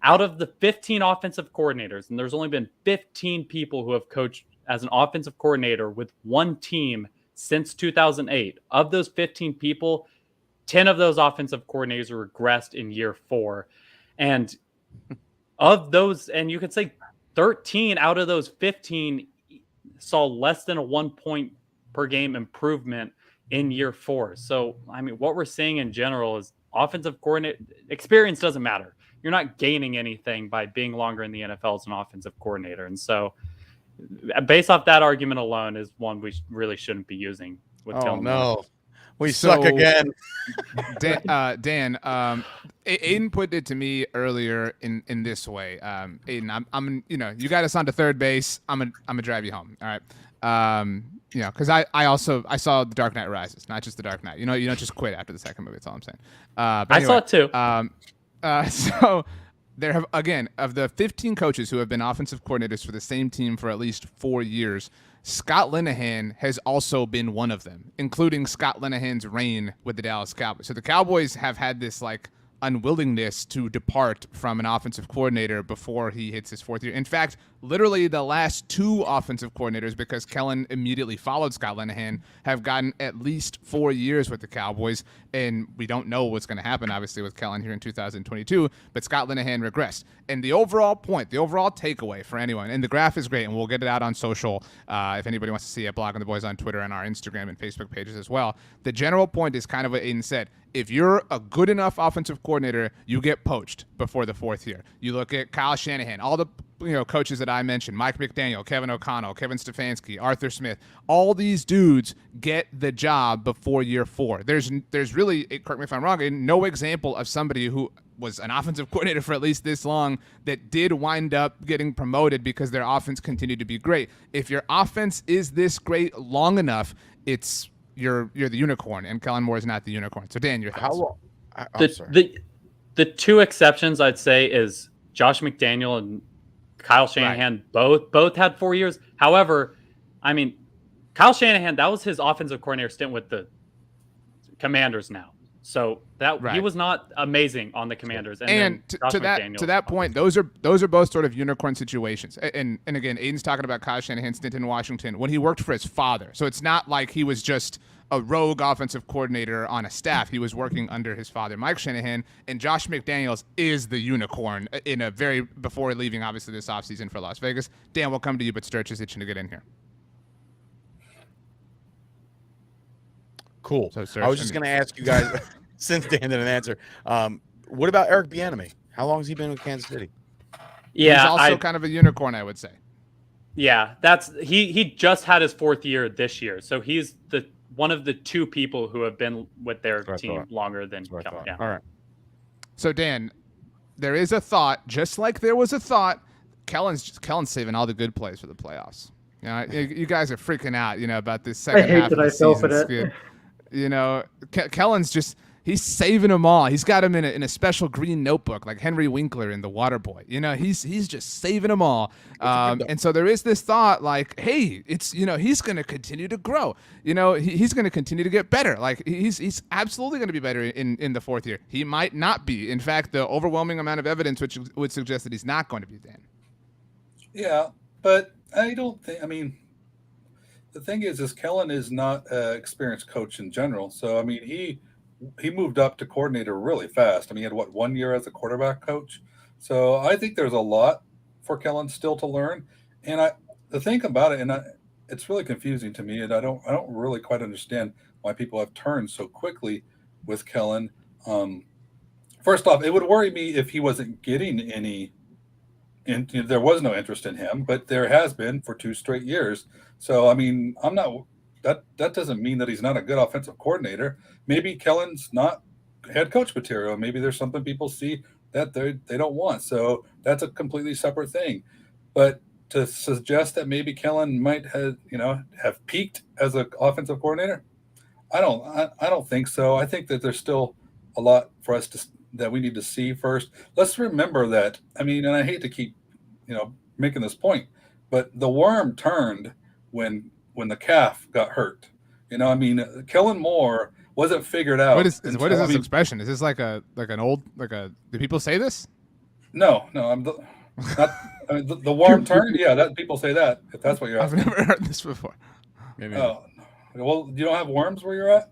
[SPEAKER 7] out of the 15 offensive coordinators, and there's only been 15 people who have coached as an offensive coordinator with one team since 2008. Of those 15 people, 10 of those offensive coordinators regressed in year 4. And of those, and you could say 13 out of those 15 saw less than a 1 point per game improvement in year 4. So, I mean, what we're seeing in general is offensive coordinator experience doesn't matter. You're not gaining anything by being longer in the NFL as an offensive coordinator. And so based off that argument alone is one we really shouldn't be using with Kellen Moore.
[SPEAKER 3] No. We suck again.
[SPEAKER 1] Dan, Aidan put it to me earlier in this way. Aidan, I'm you got us onto third base. I'm gonna drive you home. All right. Because I saw The Dark Knight Rises, not just The Dark Knight. You don't just quit after the second movie. That's all I'm saying. But
[SPEAKER 7] I saw it too.
[SPEAKER 1] So there have, again, of the 15 coaches who have been offensive coordinators for the same team for at least 4 years, Scott Linehan has also been one of them, including Scott Linehan's reign with the Dallas Cowboys. So the Cowboys have had this unwillingness to depart from an offensive coordinator before he hits his 4th year. In fact, literally the last 2 offensive coordinators, because Kellen immediately followed Scott Linehan, have gotten at least 4 years with the Cowboys. And we don't know what's going to happen, obviously, with Kellen here in 2022, but Scott Linehan regressed. And the overall point, the overall takeaway for anyone, and the graph is great, and we'll get it out on social if anybody wants to see it, Blogging the Boys on Twitter and our Instagram and Facebook pages as well. The general point is kind of what Aidan said. If you're a good enough offensive coordinator, you get poached before the 4th year. You look at Kyle Shanahan, all the coaches that I mentioned, Mike McDaniel, Kevin O'Connell, Kevin Stefanski, Arthur Smith, all these dudes get the job before year 4. There's really, correct me if I'm wrong, no example of somebody who was an offensive coordinator for at least this long that did wind up getting promoted because their offense continued to be great. If your offense is this great long enough, you're the unicorn, and Kellen Moore is not the unicorn. So Dan, your thoughts.
[SPEAKER 7] The 2 exceptions I'd say is Josh McDaniel and Kyle Shanahan. Right. Both had 4 years. However, I mean, Kyle Shanahan, that was his offensive coordinator stint with the Commanders now. So he was not amazing on the Commanders. And to
[SPEAKER 1] that point, those are both sort of unicorn situations. And again, Aidan's talking about Kyle Shanahan's stint in Washington when he worked for his father. So it's not like he was just a rogue offensive coordinator on a staff. He was working under his father, Mike Shanahan, and Josh McDaniels is the unicorn before leaving, obviously, this offseason for Las Vegas. Dan, we'll come to you, but Sturch is itching to get in here.
[SPEAKER 3] Cool. So, I was just going to ask you guys, since Dan didn't answer, what about Eric Bieniemy? How long has he been with Kansas City?
[SPEAKER 7] Yeah,
[SPEAKER 1] he's also kind of a unicorn, I would say.
[SPEAKER 7] Yeah, he just had his 4th year this year, so he's one of the 2 people who have been with their team longer than Kellen. Yeah.
[SPEAKER 3] All right.
[SPEAKER 1] So Dan, there is a thought, just like there was a thought. Kellen's saving all the good plays for the playoffs. You guys are freaking out, about this second half of the season. Kellen's he's saving them all. He's got them in a special green notebook, like Henry Winkler in The Waterboy. He's just saving them all. And so there is this thought, like, hey, it's he's going to continue to grow. He's going to continue to get better. Like he's absolutely going to be better in the 4th year. He might not be. In fact, the overwhelming amount of evidence which would suggest that he's not going to be. Dan.
[SPEAKER 4] Yeah, but I don't think. I mean, the thing is Kellen is not an experienced coach in general. So I mean, he moved up to coordinator really fast. I mean, he had 1 year as a quarterback coach. So I think there's a lot for Kellen still to learn. And the thing about it, it's really confusing to me, and I don't really quite understand why people have turned so quickly with Kellen. Um, First off, it would worry me if he wasn't getting any. And there was no interest in him, but there has been for 2 straight years. So I mean, I'm not. That doesn't mean that he's not a good offensive coordinator. Maybe Kellen's not head coach material. Maybe there's something people see that they don't want. So that's a completely separate thing. But to suggest that maybe Kellen might have peaked as an offensive coordinator, I don't think so. I think that there's still a lot for us that we need to see first. Let's remember that. I mean, and I hate to keep making this point, but the worm turned when the calf got hurt. I mean, Kellen Moore wasn't figured out.
[SPEAKER 1] What is this expression? Is this like an old do people say this?
[SPEAKER 4] No, the worm turned. Yeah, that people say that. If that's what you're asking.
[SPEAKER 1] I've never heard this before.
[SPEAKER 3] Maybe.
[SPEAKER 4] Oh, well, you don't have worms where you're at.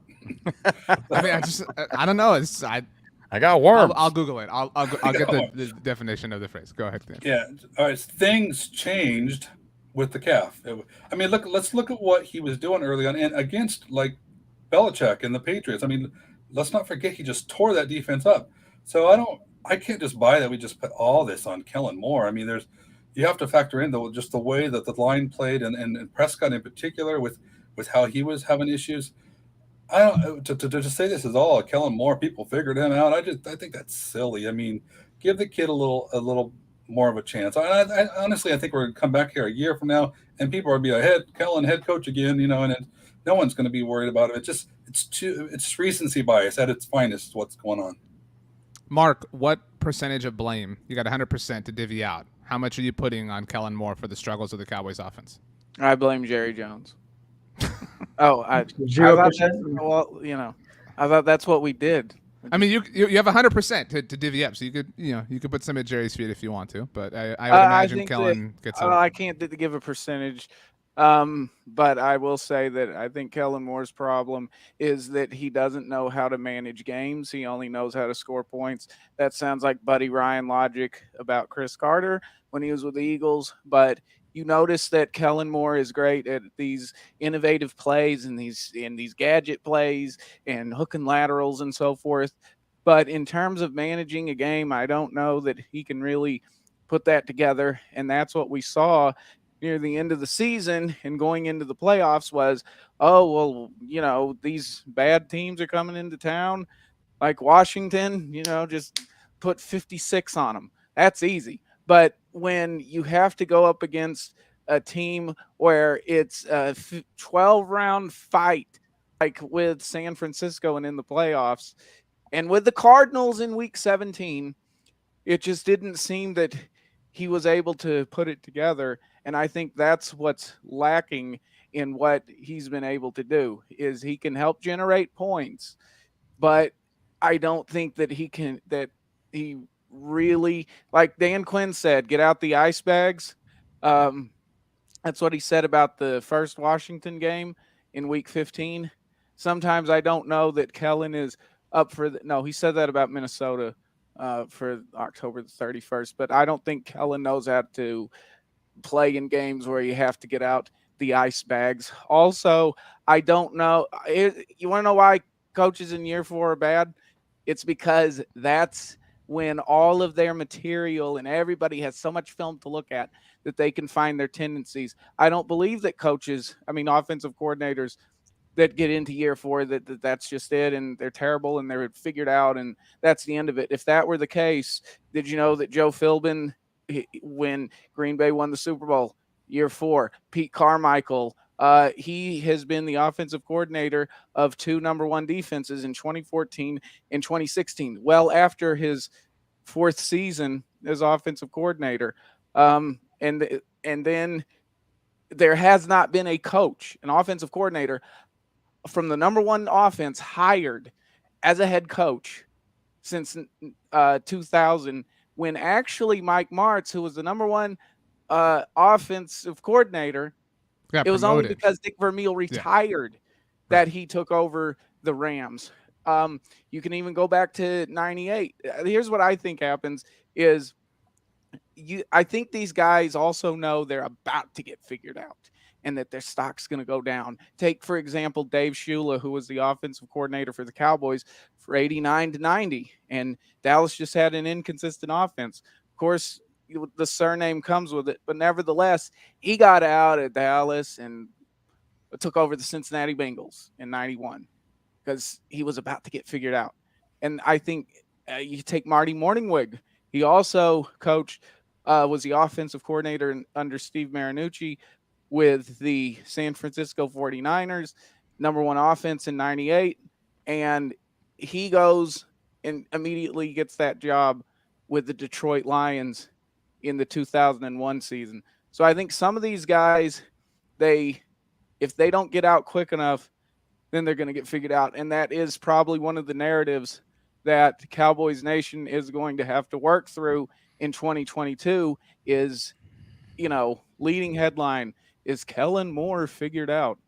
[SPEAKER 1] I mean, I don't know.
[SPEAKER 3] I got worms.
[SPEAKER 1] I'll Google it. I'll get the definition of the phrase. Go ahead, Dan.
[SPEAKER 4] Yeah. All right. Things changed with the calf. I mean, let's look at what he was doing early on and against like Belichick and the Patriots. I mean, let's not forget he just tore that defense up. So I can't just buy that we just put all this on Kellen Moore. I mean, you have to factor in just the way that the line played and Prescott in particular with how he was having issues. I don't to say this is all Kellen Moore. People figured him out. I think that's silly. I mean, give the kid a little more of a chance. I honestly, I think we're going to come back here a year from now, and people are going to be like, Kellen, head coach again, and no one's going to be worried about it. It's recency bias at its finest. Is what's going on.
[SPEAKER 1] Mark, what percentage of blame? You got 100% to divvy out. How much are you putting on Kellen Moore for the struggles of the Cowboys offense?
[SPEAKER 5] I blame Jerry Jones. Oh,
[SPEAKER 2] 0%.
[SPEAKER 5] Well, I thought that's what we did.
[SPEAKER 1] I mean, you have 100% to divvy up, so you could put some at Jerry's feet if you want to, but I would imagine Kellen gets.
[SPEAKER 5] I can't give a percentage, but I will say that I think Kellen Moore's problem is that he doesn't know how to manage games. He only knows how to score points. That sounds like Buddy Ryan logic about Chris Carter when he was with the Eagles, but you notice that Kellen Moore is great at these innovative plays and these gadget plays and hook and laterals and so forth. But in terms of managing a game, I don't know that he can really put that together. And that's what we saw near the end of the season and going into the playoffs was, these bad teams are coming into town like Washington, just put 56 on them. That's easy. But when you have to go up against a team where it's a 12-round fight, like with San Francisco and in the playoffs, and with the Cardinals in Week 17, it just didn't seem that he was able to put it together. And I think that's what's lacking in what he's been able to do, is he can help generate points, but I don't think that he really, like Dan Quinn said, get out the ice bags. That's what he said about the first Washington game in Week 15. Sometimes I don't know that Kellen is up for he said that about Minnesota for October the 31st, but I don't think Kellen knows how to play in games where you have to get out the ice bags. Also, I don't know. You want to know why coaches in year 4 are bad? It's because that's when all of their material and everybody has so much film to look at that they can find their tendencies. I don't believe that offensive coordinators that get into year 4, that's just it, and they're terrible and they're figured out and that's the end of it. If that were the case, did you know that Joe Philbin, when Green Bay won the Super Bowl year 4, Pete Carmichael, he has been the offensive coordinator of 2 number 1 defenses in 2014 and 2016. Well, after his 4th season as offensive coordinator, and then there has not been a coach, an offensive coordinator from the number 1 offense hired as a head coach since 2000, when actually Mike Martz, who was the number 1 offensive coordinator, it was only because Dick Vermeil retired that he took over the Rams. You can even go back to 98. Here's what I think happens is I think these guys also know they're about to get figured out and that their stock's going to go down. Take, for example, Dave Shula, who was the offensive coordinator for the Cowboys for 89 to 90, and Dallas just had an inconsistent offense. Of course, the surname comes with it, but nevertheless, he got out of Dallas and took over the Cincinnati Bengals in 91 because he was about to get figured out. And I think you take Marty Morningwig. He also was the offensive coordinator under Steve Marinucci with the San Francisco 49ers, #1 offense in 98. And he goes and immediately gets that job with the Detroit Lions in the 2001 season. So I think some of these guys, if they don't get out quick enough, then they're going to get figured out. And that is probably one of the narratives that Cowboys Nation is going to have to work through in 2022 is, leading headline, is Kellen Moore figured out?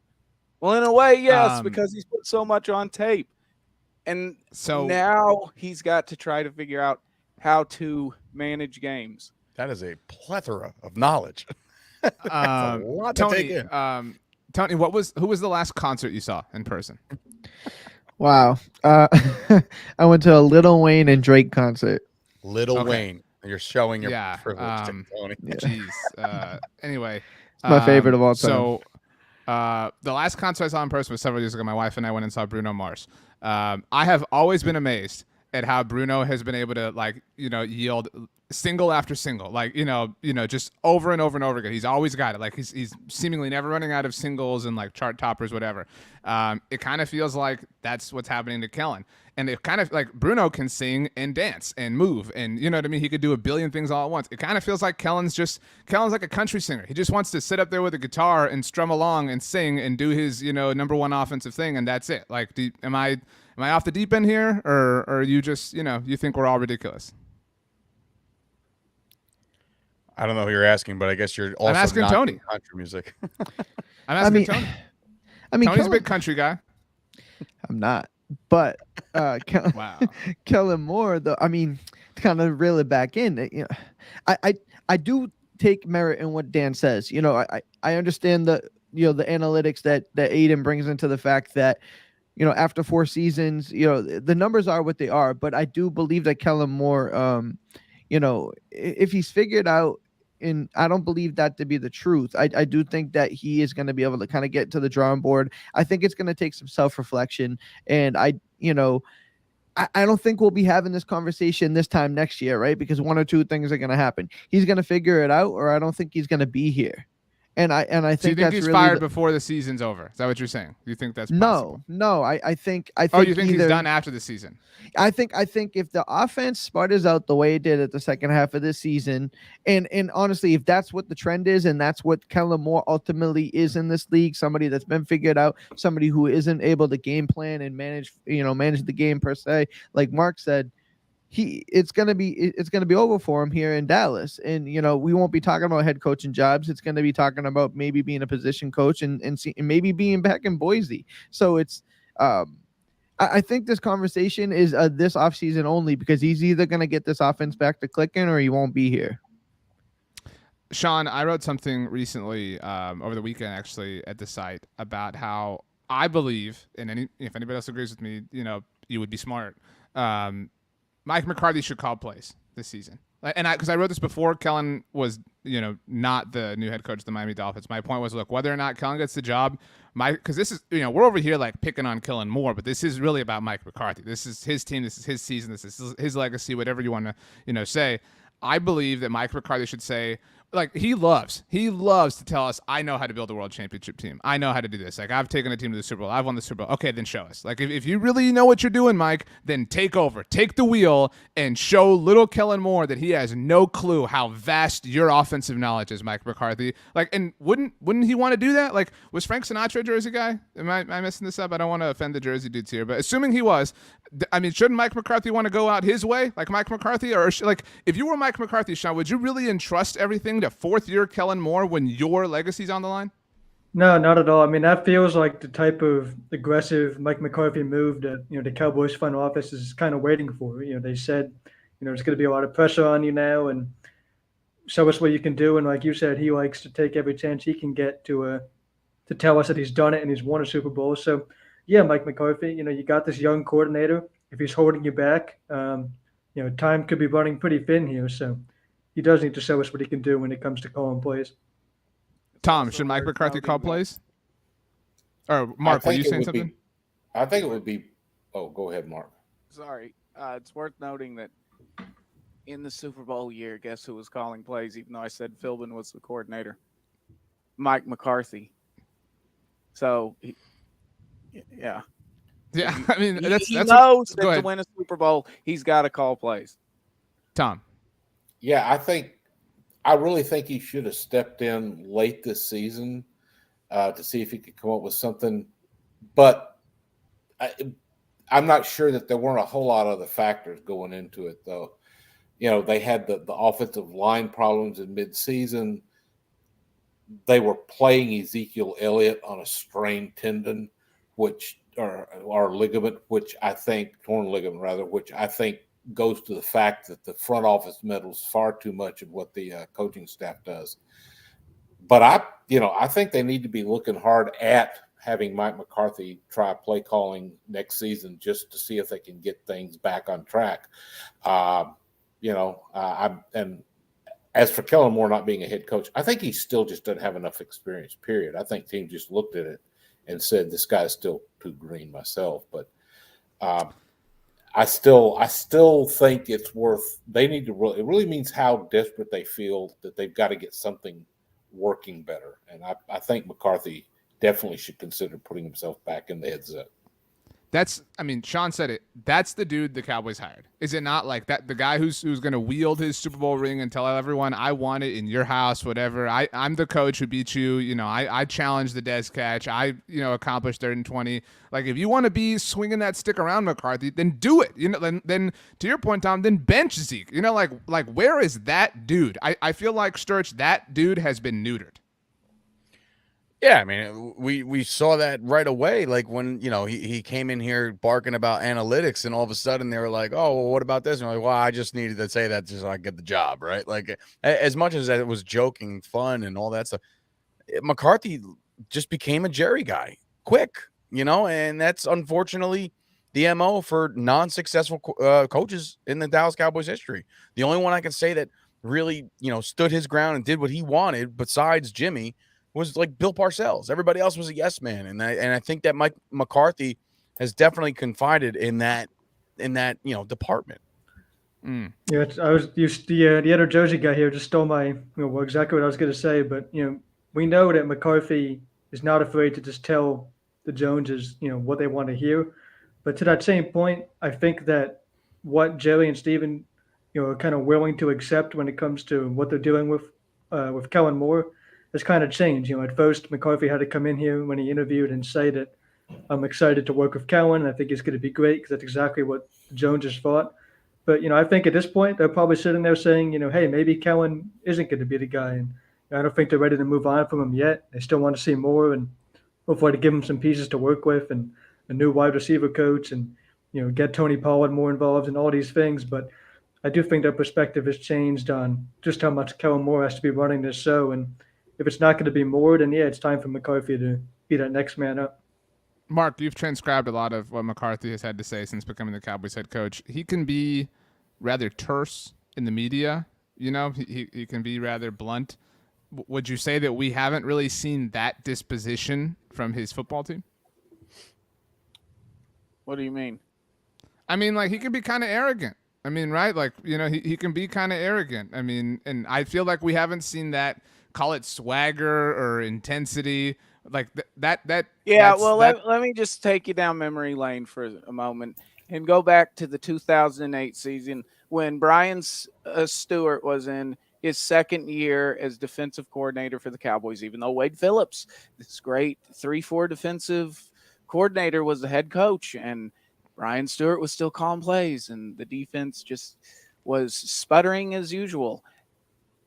[SPEAKER 5] Well, in a way, yes, because he's put so much on tape. And so now he's got to try to figure out how to manage games.
[SPEAKER 3] That is a plethora of knowledge.
[SPEAKER 1] A lot to take in. Tony, who was the last concert you saw in person?
[SPEAKER 8] Wow. I went to a Lil Wayne and Drake concert.
[SPEAKER 3] Lil Wayne. You're showing your privilege, Tony.
[SPEAKER 1] Jeez. Anyway.
[SPEAKER 8] It's my favorite of all time.
[SPEAKER 1] So the last concert I saw in person was several years ago. My wife and I went and saw Bruno Mars. I have always been amazed at how Bruno has been able to yield single after single, just over and over and over again. He's always got it. Like he's seemingly never running out of singles and like chart toppers, whatever. It kind of feels like that's what's happening to Kellen. And it kind of like Bruno can sing and dance and move, and you know what I mean? He could do a billion things all at once. It kind of feels like Kellen's like a country singer. He just wants to sit up there with a guitar and strum along and sing and do his, #1 offensive thing, and that's it. Like, am I off the deep end here, or are you just, you think we're all ridiculous?
[SPEAKER 3] I don't know who you're asking, but I guess you're also
[SPEAKER 1] asking
[SPEAKER 3] not
[SPEAKER 1] Tony.
[SPEAKER 3] Country music.
[SPEAKER 1] I'm asking Tony. Tony's a big country guy.
[SPEAKER 8] I'm not. But
[SPEAKER 1] wow.
[SPEAKER 8] Kellen Moore, though, to kind of reel it back in, I do take merit in what Dan says. I understand the analytics that Aidan brings into the fact that, after 4 seasons, the numbers are what they are. But I do believe that Kellen Moore, if he's figured out, and I don't believe that to be the truth. I do think that he is going to be able to kind of get to the drawing board. I think it's going to take some self-reflection, and I don't think we'll be having this conversation this time next year, right? Because one or two things are going to happen. He's going to figure it out, or I don't think he's going to be here. And I think
[SPEAKER 1] so you think
[SPEAKER 8] that's
[SPEAKER 1] he's
[SPEAKER 8] really
[SPEAKER 1] fired before the season's over? Is that what you're saying? You think that's possible?
[SPEAKER 8] No. I think.
[SPEAKER 1] Oh, you think he's done after the season?
[SPEAKER 8] I think if the offense sputters out the way it did at the second half of this season, and honestly, if that's what the trend is, and that's what Kellen Moore ultimately is in this league, somebody that's been figured out, somebody who isn't able to game plan and manage the game per se, like Mark said. It's gonna be over for him here in Dallas, and we won't be talking about head coaching jobs. It's gonna be talking about maybe being a position coach and maybe being back in Boise. So it's I think this conversation is this offseason only, because he's either gonna get this offense back to clicking or he won't be here.
[SPEAKER 1] Sean, I wrote something recently over the weekend actually at the site about how I believe, and if anybody else agrees with me, you would be smart. Mike McCarthy should call plays this season. And because I wrote this before Kellen was, not the new head coach of the Miami Dolphins. My point was, look, whether or not Kellen gets the job, because this is, we're over here like picking on Kellen Moore, but this is really about Mike McCarthy. This is his team. This is his season. This is his legacy, whatever you want to, say. I believe that Mike McCarthy should say, like, he loves to tell us, I know how to build a world championship team. I know how to do this. Like, I've taken a team to the Super Bowl. I've won the Super Bowl. Okay, then show us. Like, if you really know what you're doing, Mike, then take over. Take the wheel and show little Kellen Moore that he has no clue how vast your offensive knowledge is, Mike McCarthy. Like, and wouldn't he want to do that? Like, was Frank Sinatra a Jersey guy? Am I messing this up? I don't want to offend the Jersey dudes here, but assuming he was, shouldn't Mike McCarthy want to go out his way, like Mike McCarthy? Or, like, if you were Mike McCarthy, Sean, would you really entrust everything to fourth-year Kellen Moore when your legacy's on the line?
[SPEAKER 2] No, not at all. That feels like the type of aggressive Mike McCarthy move that the Cowboys front office is kind of waiting for. They said there's going to be a lot of pressure on you now, and show us what you can do. And like you said, he likes to take every chance he can get to tell us that he's done it and he's won a Super Bowl. So, yeah, Mike McCarthy, you got this young coordinator. If he's holding you back, time could be running pretty thin here. So he does need to show us what he can do when it comes to calling plays.
[SPEAKER 1] Tom, should Mike McCarthy call plays? Or Mark, were you saying something?
[SPEAKER 6] I think it would be. Oh, go ahead, Mark.
[SPEAKER 5] Sorry. It's worth noting that in the Super Bowl year, guess who was calling plays, even though I said Philbin was the coordinator? Mike McCarthy. So, yeah.
[SPEAKER 1] Yeah, I mean, that's
[SPEAKER 5] knows that to win a Super Bowl, he's got to call plays.
[SPEAKER 1] Tom.
[SPEAKER 6] Yeah, I really think he should have stepped in late this season to see if he could come up with something. But I'm not sure that there weren't a whole lot of other factors going into it, though. They had the offensive line problems in midseason. They were playing Ezekiel Elliott on a strained tendon, or ligament, torn ligament rather, which I think goes to the fact that the front office meddles far too much of what the coaching staff does. But I think they need to be looking hard at having Mike McCarthy try play calling next season just to see if they can get things back on track. And as for Kellen Moore not being a head coach, I think he still just doesn't have enough experience, period. I think teams just looked at it and said, this guy's still too green myself. But I still think it's worth, they need to it really means how desperate they feel that they've got to get something working better. And I think McCarthy definitely should consider putting himself back in the headset.
[SPEAKER 1] Sean said it. That's the dude the Cowboys hired. Is it not like that? The guy who's going to wield his Super Bowl ring and tell everyone, I want it in your house, whatever. I'm the coach who beat you. I challenged the Des catch. I accomplished 3rd and 20. Like, if you want to be swinging that stick around, McCarthy, then do it. Then to your point, Tom, then bench Zeke. Like where is that dude? I feel like Sturch, that dude has been neutered.
[SPEAKER 3] Yeah, I mean, we saw that right away. Like when, he came in here barking about analytics and all of a sudden they were like, oh, well, what about this? And I'm like, well, I just needed to say that just so I get the job, right? Like as much as it was joking, fun and all that stuff, McCarthy just became a Jerry guy quick, and that's unfortunately the MO for non-successful coaches in the Dallas Cowboys history. The only one I can say that really, stood his ground and did what he wanted besides Jimmy was like Bill Parcells. Everybody else was a yes man, and I think that Mike McCarthy has definitely confided in that department.
[SPEAKER 2] Yeah, the other Jersey guy here just stole my exactly what I was going to say. But we know that McCarthy is not afraid to just tell the Joneses what they want to hear. But to that same point, I think that what Jerry and Steven are kind of willing to accept when it comes to what they're doing with Kellen Moore has kind of changed. At first, McCarthy had to come in here when he interviewed and say that I'm excited to work with Kellen. I think it's going to be great because that's exactly what the Joneses thought. But, I think at this point, they're probably sitting there saying, hey, maybe Kellen isn't going to be the guy. And I don't think they're ready to move on from him yet. They still want to see more and hopefully to give him some pieces to work with and a new wide receiver coach and, get Tony Pollard more involved in all these things. But I do think their perspective has changed on just how much Kellen Moore has to be running this show. And if it's not going to be more, then it's time for McCarthy to be that next man up.
[SPEAKER 1] Mark, you've transcribed a lot of what McCarthy has had to say since becoming the Cowboys head coach. He can be rather terse in the media. He can be rather blunt. Would you say that we haven't really seen that disposition from his football team?
[SPEAKER 5] What do you mean?
[SPEAKER 1] I mean, like, he can be kind of arrogant. I mean, right? Like, he can be kind of arrogant. I mean, and I feel like we haven't seen that. Call it swagger or intensity, like that.
[SPEAKER 5] Yeah, well, let me just take you down memory lane for a moment and go back to the 2008 season when Brian Stewart was in his second year as defensive coordinator for the Cowboys, even though Wade Phillips, this great 3-4 defensive coordinator, was the head coach, and Brian Stewart was still calling plays, and the defense just was sputtering as usual.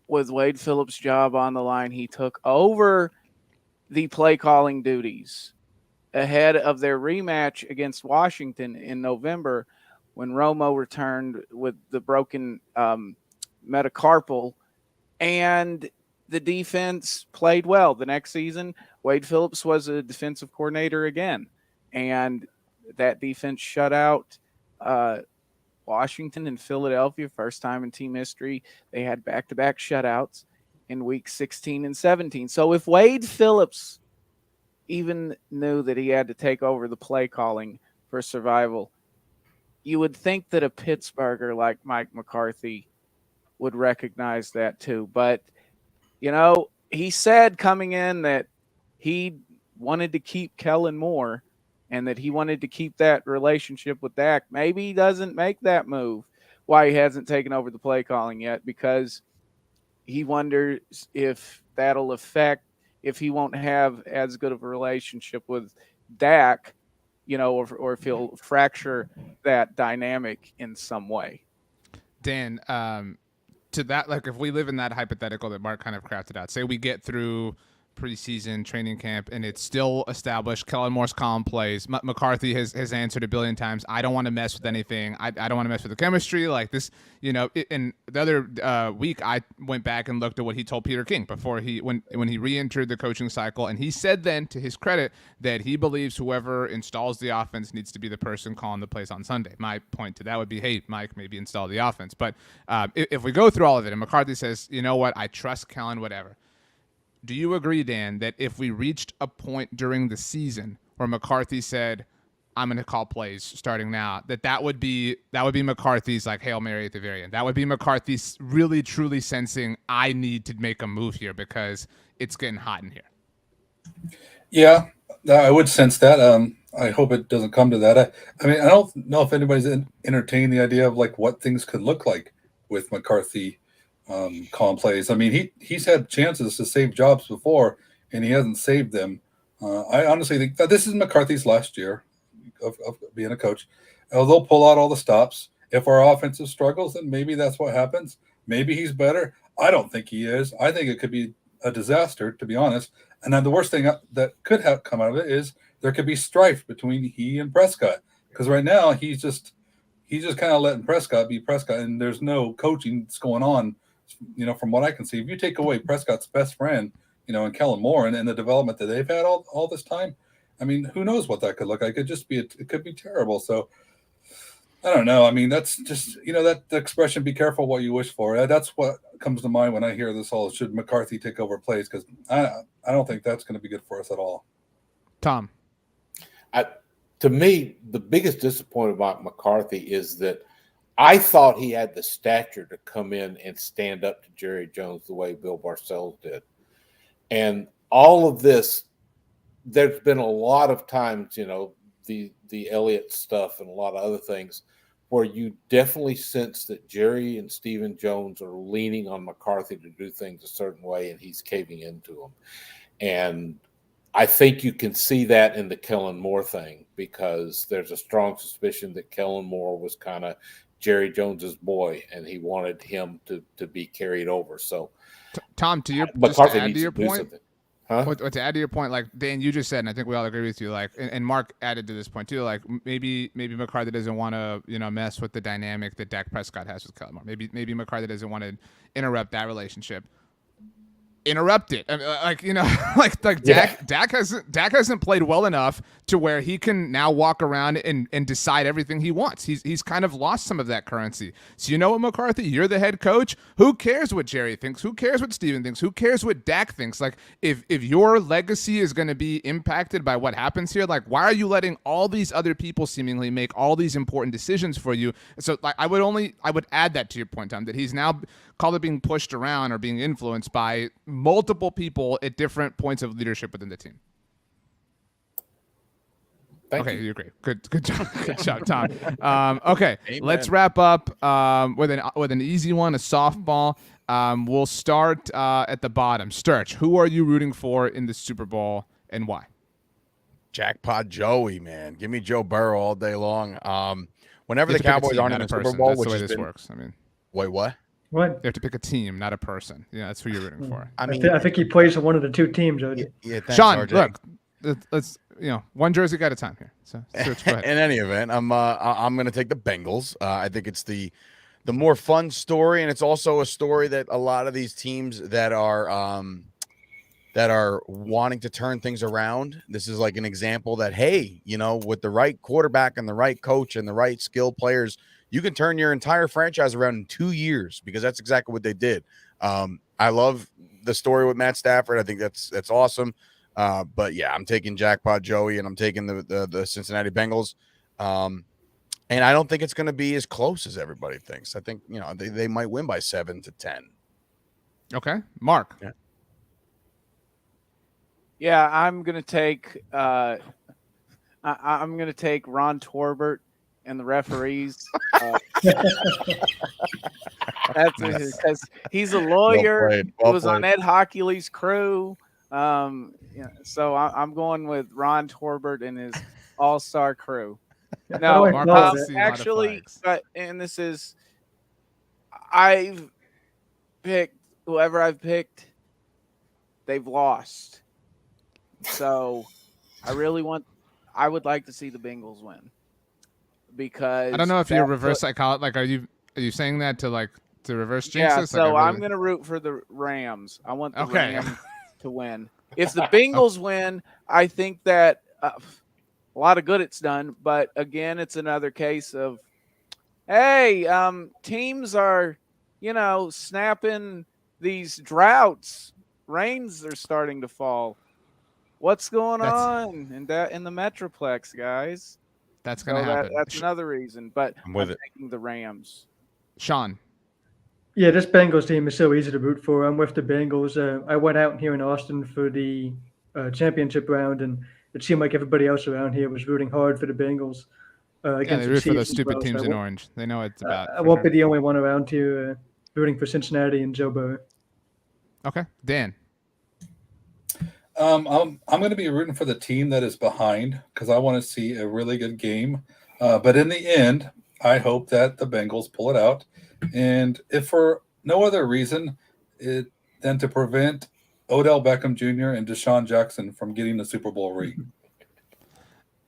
[SPEAKER 5] With Wade Phillips' job on the line, he took over the play calling duties ahead of their rematch against Washington in November when Romo returned with the broken metacarpal and the defense played well. The next season, Wade Phillips was a defensive coordinator again, and that defense shut out Washington and Philadelphia, first time in team history. They had back-to-back shutouts in week 16 and 17. So if Wade Phillips even knew that he had to take over the play calling for survival, you would think that a Pittsburgher like Mike McCarthy would recognize that too. But, he said coming in that he wanted to keep Kellen Moore and that he wanted to keep that relationship with Dak. Maybe he doesn't make that move. Why he hasn't taken over the play calling yet, because he wonders if that'll affect, if he won't have as good of a relationship with Dak, or if he'll fracture that dynamic in some way.
[SPEAKER 1] Dan, to that, like if we live in that hypothetical that Mark kind of crafted out, say we get through preseason training camp and it's still established Kellen Moore's calm plays. McCarthy has answered a billion times, I don't want to mess with anything. I don't want to mess with the chemistry like this, and the other week I went back and looked at what he told Peter King before when he re-entered the coaching cycle, and he said then, to his credit, that he believes whoever installs the offense needs to be the person calling the plays on Sunday. My point to that would be, hey, Mike, maybe install the offense. But if we go through all of it and McCarthy says, you know what, I trust Kellen, whatever. Do you agree, Dan, that if we reached a point during the season where McCarthy said, I'm going to call plays starting now, that would be McCarthy's like Hail Mary at the very end? That would be McCarthy's really, truly sensing, I need to make a move here because it's getting hot in here.
[SPEAKER 4] Yeah, I would sense that. I hope it doesn't come to that. I mean, I don't know if anybody's entertained the idea of like what things could look like with McCarthy calling plays. I mean, he's had chances to save jobs before, and he hasn't saved them. I honestly think that this is McCarthy's last year of being a coach. They'll pull out all the stops. If our offensive struggles, then maybe that's what happens. Maybe he's better. I don't think he is. I think it could be a disaster, to be honest. And then the worst thing that could have come out of it is there could be strife between he and Prescott, because right now he's just kind of letting Prescott be Prescott, and there's no coaching that's going on. From what I can see, if you take away Prescott's best friend, and Kellen Moore and the development that they've had all this time, I mean, who knows what that could look like? It could be terrible. So I don't know. I mean, that's just, that the expression, be careful what you wish for. That's what comes to mind when I hear this whole, should McCarthy take over plays? Because I don't think that's going to be good for us at all.
[SPEAKER 1] Tom.
[SPEAKER 6] To me, the biggest disappointment about McCarthy is that I thought he had the stature to come in and stand up to Jerry Jones the way Bill Parcells did. And all of this, there's been a lot of times, the Elliott stuff and a lot of other things where you definitely sense that Jerry and Stephen Jones are leaning on McCarthy to do things a certain way, and he's caving into them. And I think you can see that in the Kellen Moore thing, because there's a strong suspicion that Kellen Moore was kind of Jerry Jones's boy, and he wanted him to be carried over. So,
[SPEAKER 1] Tom, to add to your point, to add to your point, like Dan, you just said, and I think we all agree with you. Like, and Mark added to this point too. Like, maybe McCarthy doesn't want to, mess with the dynamic that Dak Prescott has with Kellen Moore. Maybe McCarthy doesn't want to interrupt that relationship. Interrupt it. I mean, Dak hasn't played well enough to where he can now walk around and decide everything he wants. He's kind of lost some of that currency. So what, McCarthy, you're the head coach. Who cares what Jerry thinks? Who cares what Steven thinks? Who cares what Dak thinks? Like, if your legacy is going to be impacted by what happens here, like, why are you letting all these other people seemingly make all these important decisions for you? So like, I would add that to your point, Tom, that he's now called it being pushed around or being influenced by multiple people at different points of leadership within the team.
[SPEAKER 6] Thank you.
[SPEAKER 1] You agree. Good job. Good job, Tom. Okay, Amen. Let's wrap up with an easy one, a softball. We'll start at the bottom. Sturch, who are you rooting for in the Super Bowl and why?
[SPEAKER 3] Jackpot Joey, man. Give me Joe Burrow all day long. Whenever the Cowboys aren't in the Super Bowl,
[SPEAKER 1] that's the way this works. I mean,
[SPEAKER 3] wait, what?
[SPEAKER 2] What?
[SPEAKER 1] You have to pick a team, not a person. Yeah, that's who you're rooting for.
[SPEAKER 2] I think he plays for one of the two teams.
[SPEAKER 3] Yeah, thanks,
[SPEAKER 1] Sean,
[SPEAKER 3] RJ.
[SPEAKER 1] look, let's one jersey at a time here. So go ahead.
[SPEAKER 3] In any event, I'm going to take the Bengals. I think it's the the more fun story, and it's also a story that a lot of these teams that are wanting to turn things around. This is like an example that, hey, you know, with the right quarterback and the right coach and the right skilled players, you can turn your entire franchise around in 2 years, because that's exactly what they did. I love the story with Matt Stafford. I think that's awesome. But yeah, I'm taking Jackpot Joey, and I'm taking the Cincinnati Bengals. And I don't think it's going to be as close as everybody thinks. I think, you know, they might win by 7-10.
[SPEAKER 1] Okay, Mark.
[SPEAKER 3] Yeah.
[SPEAKER 5] Yeah, I'm gonna take I'm gonna take Ron Torbert and the referees. That's because he's a lawyer.
[SPEAKER 3] Well
[SPEAKER 5] He was on Ed Hockley's crew. So I'm going with Ron Torbert and his all-star crew. No,
[SPEAKER 1] Mark wants to see a lot of
[SPEAKER 5] actually,
[SPEAKER 1] flags.
[SPEAKER 5] and this is, I've picked whoever I've picked, they've lost. So I would like to see the Bengals win, because
[SPEAKER 1] I don't know if you're reverse psychology. Like, are you saying that to reverse jinx
[SPEAKER 5] yeah,
[SPEAKER 1] us?
[SPEAKER 5] so
[SPEAKER 1] Like,
[SPEAKER 5] I'm going to root for the Rams. I want the Rams to win. If the Bengals win, I think that a lot of good it's done. But again, it's another case of, hey, teams are, snapping these droughts. Rains are starting to fall. What's going on in the Metroplex, guys?
[SPEAKER 1] That's going to happen.
[SPEAKER 5] That's another reason. But
[SPEAKER 3] I'm with it.
[SPEAKER 5] taking the Rams.
[SPEAKER 1] Sean.
[SPEAKER 2] Yeah, this Bengals team is so easy to root for. I'm with the Bengals. I went out here in Austin for the championship round, and it seemed like everybody else around here was rooting hard for the Bengals.
[SPEAKER 1] Yeah, they root for those stupid teams in orange. They know what it's about.
[SPEAKER 2] I won't be the only one around here rooting for Cincinnati and Joe Burrow.
[SPEAKER 1] Okay, Dan.
[SPEAKER 4] I'm going to be rooting for the team that is behind, because I want to see a really good game. But in the end, I hope that the Bengals pull it out. And if for no other reason than to prevent Odell Beckham Jr. and Deshaun Jackson from getting the Super Bowl ring.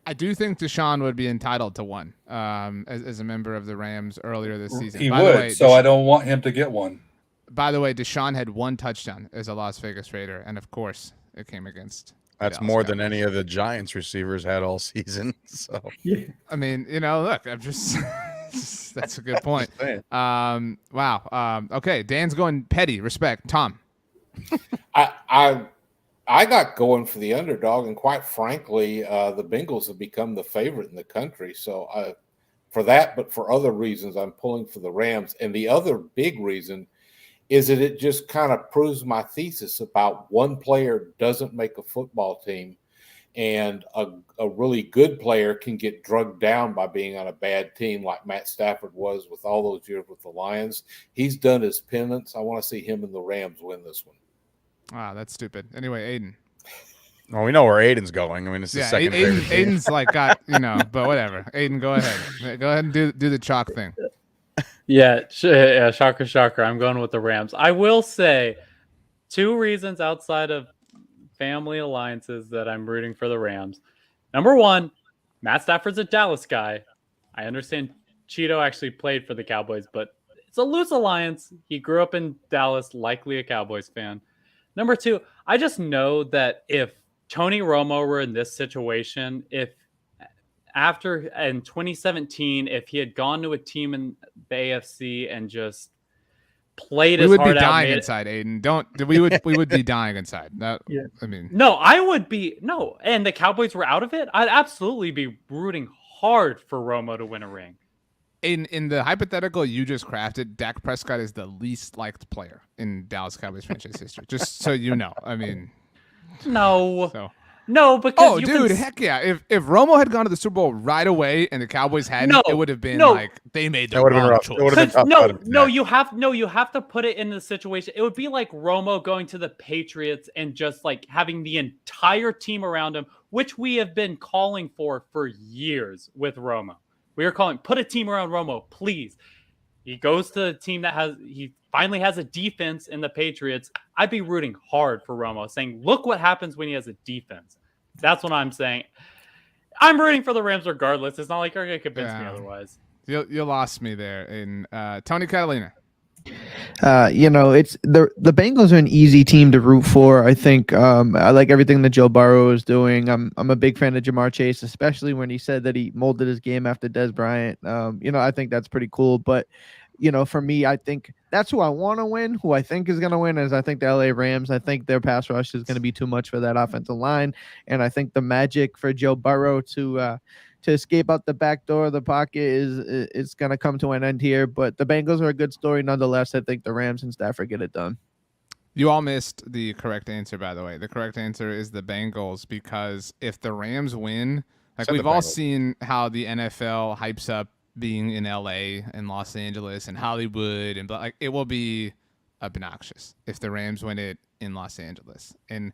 [SPEAKER 1] I do think Deshaun would be entitled to one as a member of the Rams earlier this season.
[SPEAKER 4] He would, so I don't want him to get one.
[SPEAKER 1] By the way, Deshaun had 1 touchdown as a Las Vegas Raider, and of course, it came against.
[SPEAKER 3] That's more than any of the Giants receivers had all season. So
[SPEAKER 2] yeah.
[SPEAKER 1] I mean, look, I'm just that's a good point. Wow. Okay, Dan's going petty. Respect. Tom.
[SPEAKER 6] I got going for the underdog, and quite frankly, the Bengals have become the favorite in the country. So for that, but for other reasons, I'm pulling for the Rams. And the other big reason is that it just kind of proves my thesis about one player doesn't make a football team, and a really good player can get drugged down by being on a bad team like Matt Stafford was with all those years with the Lions. He's done his penance. I want to see him and the Rams win this one.
[SPEAKER 1] Wow, that's stupid. Anyway, Aidan.
[SPEAKER 3] Well, we know where Aidan's going. I mean, it's the second favorite team.
[SPEAKER 1] Aidan's got, but whatever. Aidan, go ahead. Go ahead and do the chalk thing.
[SPEAKER 7] Yeah, shocker. I'm going with the Rams. I will say 2 reasons outside of family alliances that I'm rooting for the Rams. Number 1, Matt Stafford's a Dallas guy. I understand Cheeto actually played for the Cowboys, but it's a loose alliance. He grew up in Dallas, likely a Cowboys fan. Number 2, I just know that if Tony Romo were in this situation, if after in 2017, if he had gone to a team in the AFC and just played
[SPEAKER 1] we
[SPEAKER 7] his
[SPEAKER 1] would
[SPEAKER 7] heart
[SPEAKER 1] be
[SPEAKER 7] out,
[SPEAKER 1] dying inside, Aidan. We would be dying inside.
[SPEAKER 2] Yeah.
[SPEAKER 1] I mean,
[SPEAKER 7] no, I would be no, and the Cowboys were out of it. I'd absolutely be rooting hard for Romo to win a ring.
[SPEAKER 1] In the hypothetical you just crafted, Dak Prescott is the least liked player in Dallas Cowboys franchise history. Just so you know, I mean,
[SPEAKER 7] no, because
[SPEAKER 1] heck yeah! If Romo had gone to the Super Bowl right away and the Cowboys hadn't, it would have been like they made the wrong choice.
[SPEAKER 7] You have to put it in the situation. It would be like Romo going to the Patriots and just like having the entire team around him, which we have been calling for years with Romo. We are calling, put a team around Romo, please. He goes to a team he finally has a defense in the Patriots. I'd be rooting hard for Romo, saying, look what happens when he has a defense. That's what I'm saying. I'm rooting for the Rams regardless. It's not like you're going to convince me otherwise.
[SPEAKER 1] You lost me there in Tony Catalina.
[SPEAKER 8] It's the Bengals are an easy team to root for. I think I like everything that Joe Burrow is doing. I'm a big fan of Jamar Chase, especially when he said that he molded his game after Des Bryant. I think that's pretty cool. But for me, I think that's who I want to win. Who I think is going to win is I think the LA Rams. I think their pass rush is going to be too much for that offensive line, and I think the magic for Joe Burrow to escape out the back door of the pocket is going to come to an end here. But the Bengals are a good story nonetheless. I think the Rams and Stafford get it done.
[SPEAKER 1] You all missed the correct answer, by the way. The correct answer is the Bengals, because if the Rams win, we've all seen how the NFL hypes up being in LA and Los Angeles and Hollywood, and it will be obnoxious if the Rams win it in Los Angeles. And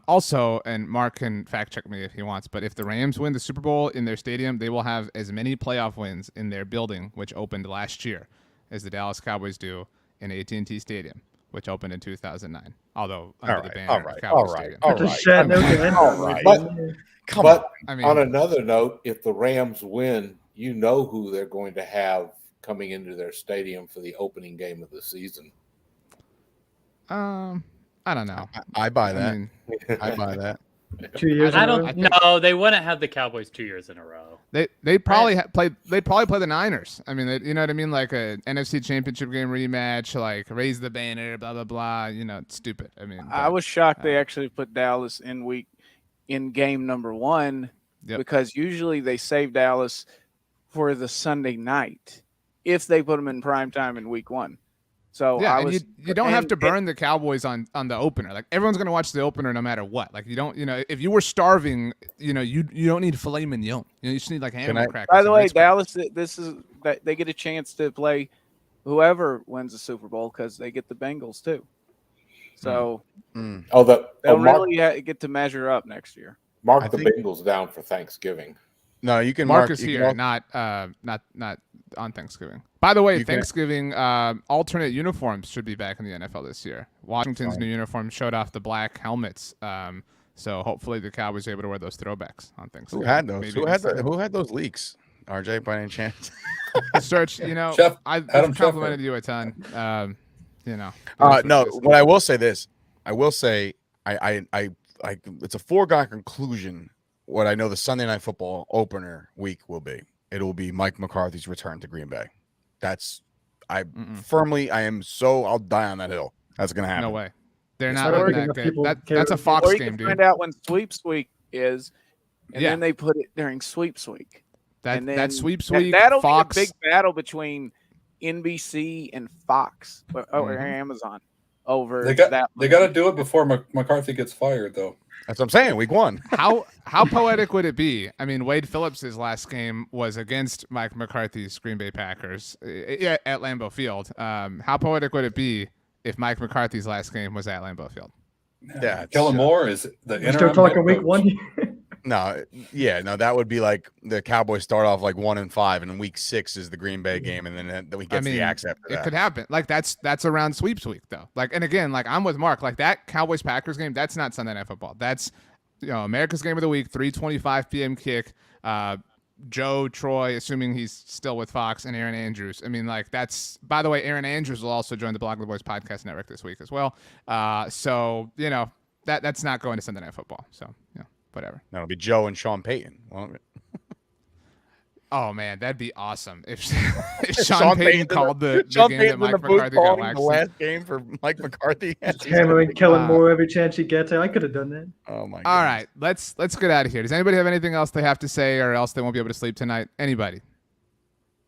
[SPEAKER 1] also, and Mark can fact check me if he wants, but if the Rams win the Super Bowl in their stadium, they will have as many playoff wins in their building, which opened last year, as the Dallas Cowboys do in AT&T Stadium, which opened in 2009. Although under the banner of Cowboys Stadium.
[SPEAKER 6] But on another note, if the Rams win, you know who they're going to have coming into their stadium for the opening game of the season.
[SPEAKER 1] I don't know.
[SPEAKER 3] I buy that. I buy that.
[SPEAKER 2] 2 years.
[SPEAKER 7] I don't know. They wouldn't have the Cowboys 2 years in a row.
[SPEAKER 1] They probably play. They'd probably play the Niners. I mean, you know what I mean, like a NFC Championship game rematch, like raise the banner, blah blah blah. It's stupid. I mean,
[SPEAKER 5] I was shocked they actually put Dallas in game number 1 because usually they save Dallas for the Sunday night if they put them in prime time in week 1. So
[SPEAKER 1] yeah, you don't have to burn the Cowboys on the opener. Like everyone's gonna watch the opener no matter what. Like you don't, if you were starving, you don't need filet mignon. You just need like animal crackers.
[SPEAKER 5] By the way, Dallas, they get a chance to play whoever wins the Super Bowl because they get the Bengals too. So they'll really get to measure up next year.
[SPEAKER 6] Mark the Bengals down for Thanksgiving.
[SPEAKER 3] No, you can
[SPEAKER 1] mark us here, not on Thanksgiving. By the way, Thanksgiving alternate uniforms should be back in the NFL this year. Washington's new uniform showed off the black helmets, so hopefully the Cowboys are able to wear those throwbacks on Thanksgiving.
[SPEAKER 3] Who had those? Who had those leaks? RJ, by any chance?
[SPEAKER 1] Search. I've complimented you a ton.
[SPEAKER 3] No, what I will say this. I will say I it's a foregone conclusion what I know the Sunday Night Football opener week will be. It will be Mike McCarthy's return to Green Bay. I'll die on that hill. That's going to happen.
[SPEAKER 1] No way. They're not that good. That's a Fox game, dude.
[SPEAKER 5] Find out when Sweeps Week is, and then they put it during Sweeps Week.
[SPEAKER 1] That Sweeps Week,
[SPEAKER 5] that'll
[SPEAKER 1] Fox.
[SPEAKER 5] be a big battle between NBC and Fox or Amazon over that.
[SPEAKER 4] They got to do it before McCarthy gets fired, though.
[SPEAKER 3] That's what I'm saying. Week 1.
[SPEAKER 1] How poetic would it be? I mean, Wade Phillips' last game was against Mike McCarthy's Green Bay Packers at Lambeau Field. How poetic would it be if Mike McCarthy's last game was at Lambeau Field?
[SPEAKER 4] Yeah, Kellen Moore is the interim.
[SPEAKER 2] Still talking week 1.
[SPEAKER 3] No, that would be like the Cowboys start off like 1-5, and then week 6 is the Green Bay game, and then we get the axe after that.
[SPEAKER 1] It could happen. Like that's around Sweeps Week though. Like, and again, like I'm with Mark. Like that Cowboys Packers game, that's not Sunday Night Football. That's America's game of the week, 3:25 p.m. kick. Joe, Troy, assuming he's still with Fox, and Aaron Andrews. I mean, like that's. By the way, Aaron Andrews will also join the Blog of the Boys podcast network this week as well. So that's not going to Sunday Night Football. So whatever.
[SPEAKER 3] That'll be Joe and Sean Payton.
[SPEAKER 1] Oh man, that'd be awesome if Sean Payton called the game that Mike McCarthy got waxed.
[SPEAKER 3] The last game for Mike McCarthy.
[SPEAKER 2] Just hammering Kellen Moore every chance he gets. I could have done that.
[SPEAKER 3] Oh my!
[SPEAKER 1] All right, let's get out of here. Does anybody have anything else they have to say, or else they won't be able to sleep tonight? Anybody?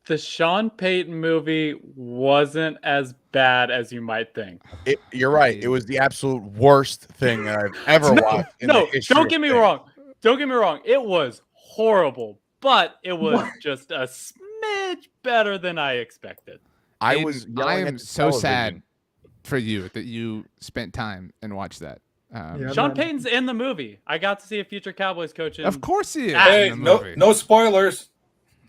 [SPEAKER 7] The Sean Payton movie wasn't as bad as you might think.
[SPEAKER 3] You're right. It was the absolute worst thing that I've ever watched.
[SPEAKER 7] Don't get me wrong. Don't get me wrong. It was horrible, but it was just a smidge better than I expected.
[SPEAKER 1] I am so sad for you that you spent time and watched that.
[SPEAKER 7] Sean Payton's in the movie. I got to see a future Cowboys coach.
[SPEAKER 1] Of course he is.
[SPEAKER 4] Hey, no spoilers.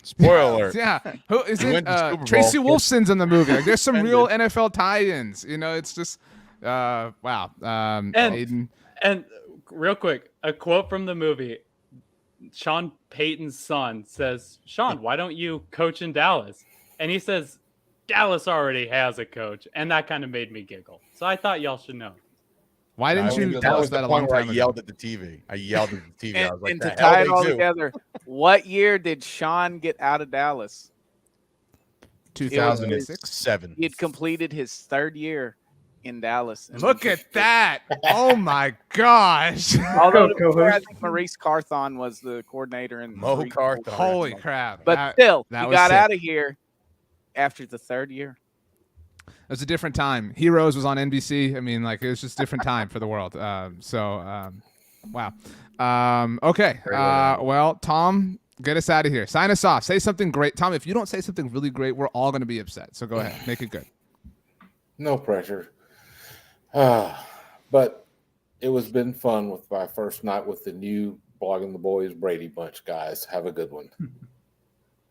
[SPEAKER 3] Spoiler.
[SPEAKER 1] Yeah. Who is it? Tracy Wolfson's in the movie. Like, there's some real NFL tie-ins. It's just wow.
[SPEAKER 7] And real quick, a quote from the movie. Sean Peyton's son says, Sean, why don't you coach in Dallas? And he says, Dallas already has a coach. And that kind of made me giggle. So I thought y'all should know.
[SPEAKER 1] Why didn't you
[SPEAKER 3] That
[SPEAKER 1] tell
[SPEAKER 3] was
[SPEAKER 1] us
[SPEAKER 3] the
[SPEAKER 1] that a
[SPEAKER 3] point
[SPEAKER 1] long
[SPEAKER 3] where I
[SPEAKER 1] time ago?
[SPEAKER 3] yelled at the TV. I yelled at the TV. I was like,
[SPEAKER 5] and
[SPEAKER 3] "The
[SPEAKER 5] to
[SPEAKER 3] hell
[SPEAKER 5] tie it
[SPEAKER 3] they
[SPEAKER 5] all
[SPEAKER 3] do?"
[SPEAKER 5] together, what year did Sean get out of Dallas?
[SPEAKER 1] 2006.
[SPEAKER 3] 7.
[SPEAKER 5] He had completed his 3rd year in Dallas. And
[SPEAKER 1] Look at that. Oh my gosh.
[SPEAKER 5] Although
[SPEAKER 2] Go,
[SPEAKER 5] to be fair, I
[SPEAKER 2] co-host.
[SPEAKER 5] think Maurice Carthon was the coordinator and
[SPEAKER 3] Mo Carthon.
[SPEAKER 1] Holy crap.
[SPEAKER 5] But still,
[SPEAKER 1] that
[SPEAKER 5] he
[SPEAKER 1] was
[SPEAKER 5] got
[SPEAKER 1] sick.
[SPEAKER 5] out of here after the 3rd year.
[SPEAKER 1] It was a different time. Heroes was on NBC. I mean, like, it was just a different time for the world. Wow. Okay. Well, Tom, get us out of here. Sign us off. Say something great. Tom, if you don't say something really great, we're all going to be upset. So go ahead. Make it good.
[SPEAKER 6] No pressure. But it was been fun with my first night with the new Blogging the Boys Brady Bunch, guys. Have a good one.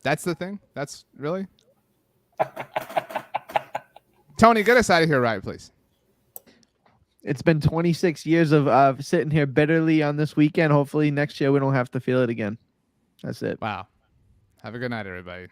[SPEAKER 1] That's the thing? That's really? Tony, get us out of here, right, please.
[SPEAKER 8] It's been 26 years of sitting here bitterly on this weekend. Hopefully next year we don't have to feel it again. That's it.
[SPEAKER 1] Wow. Have a good night, everybody.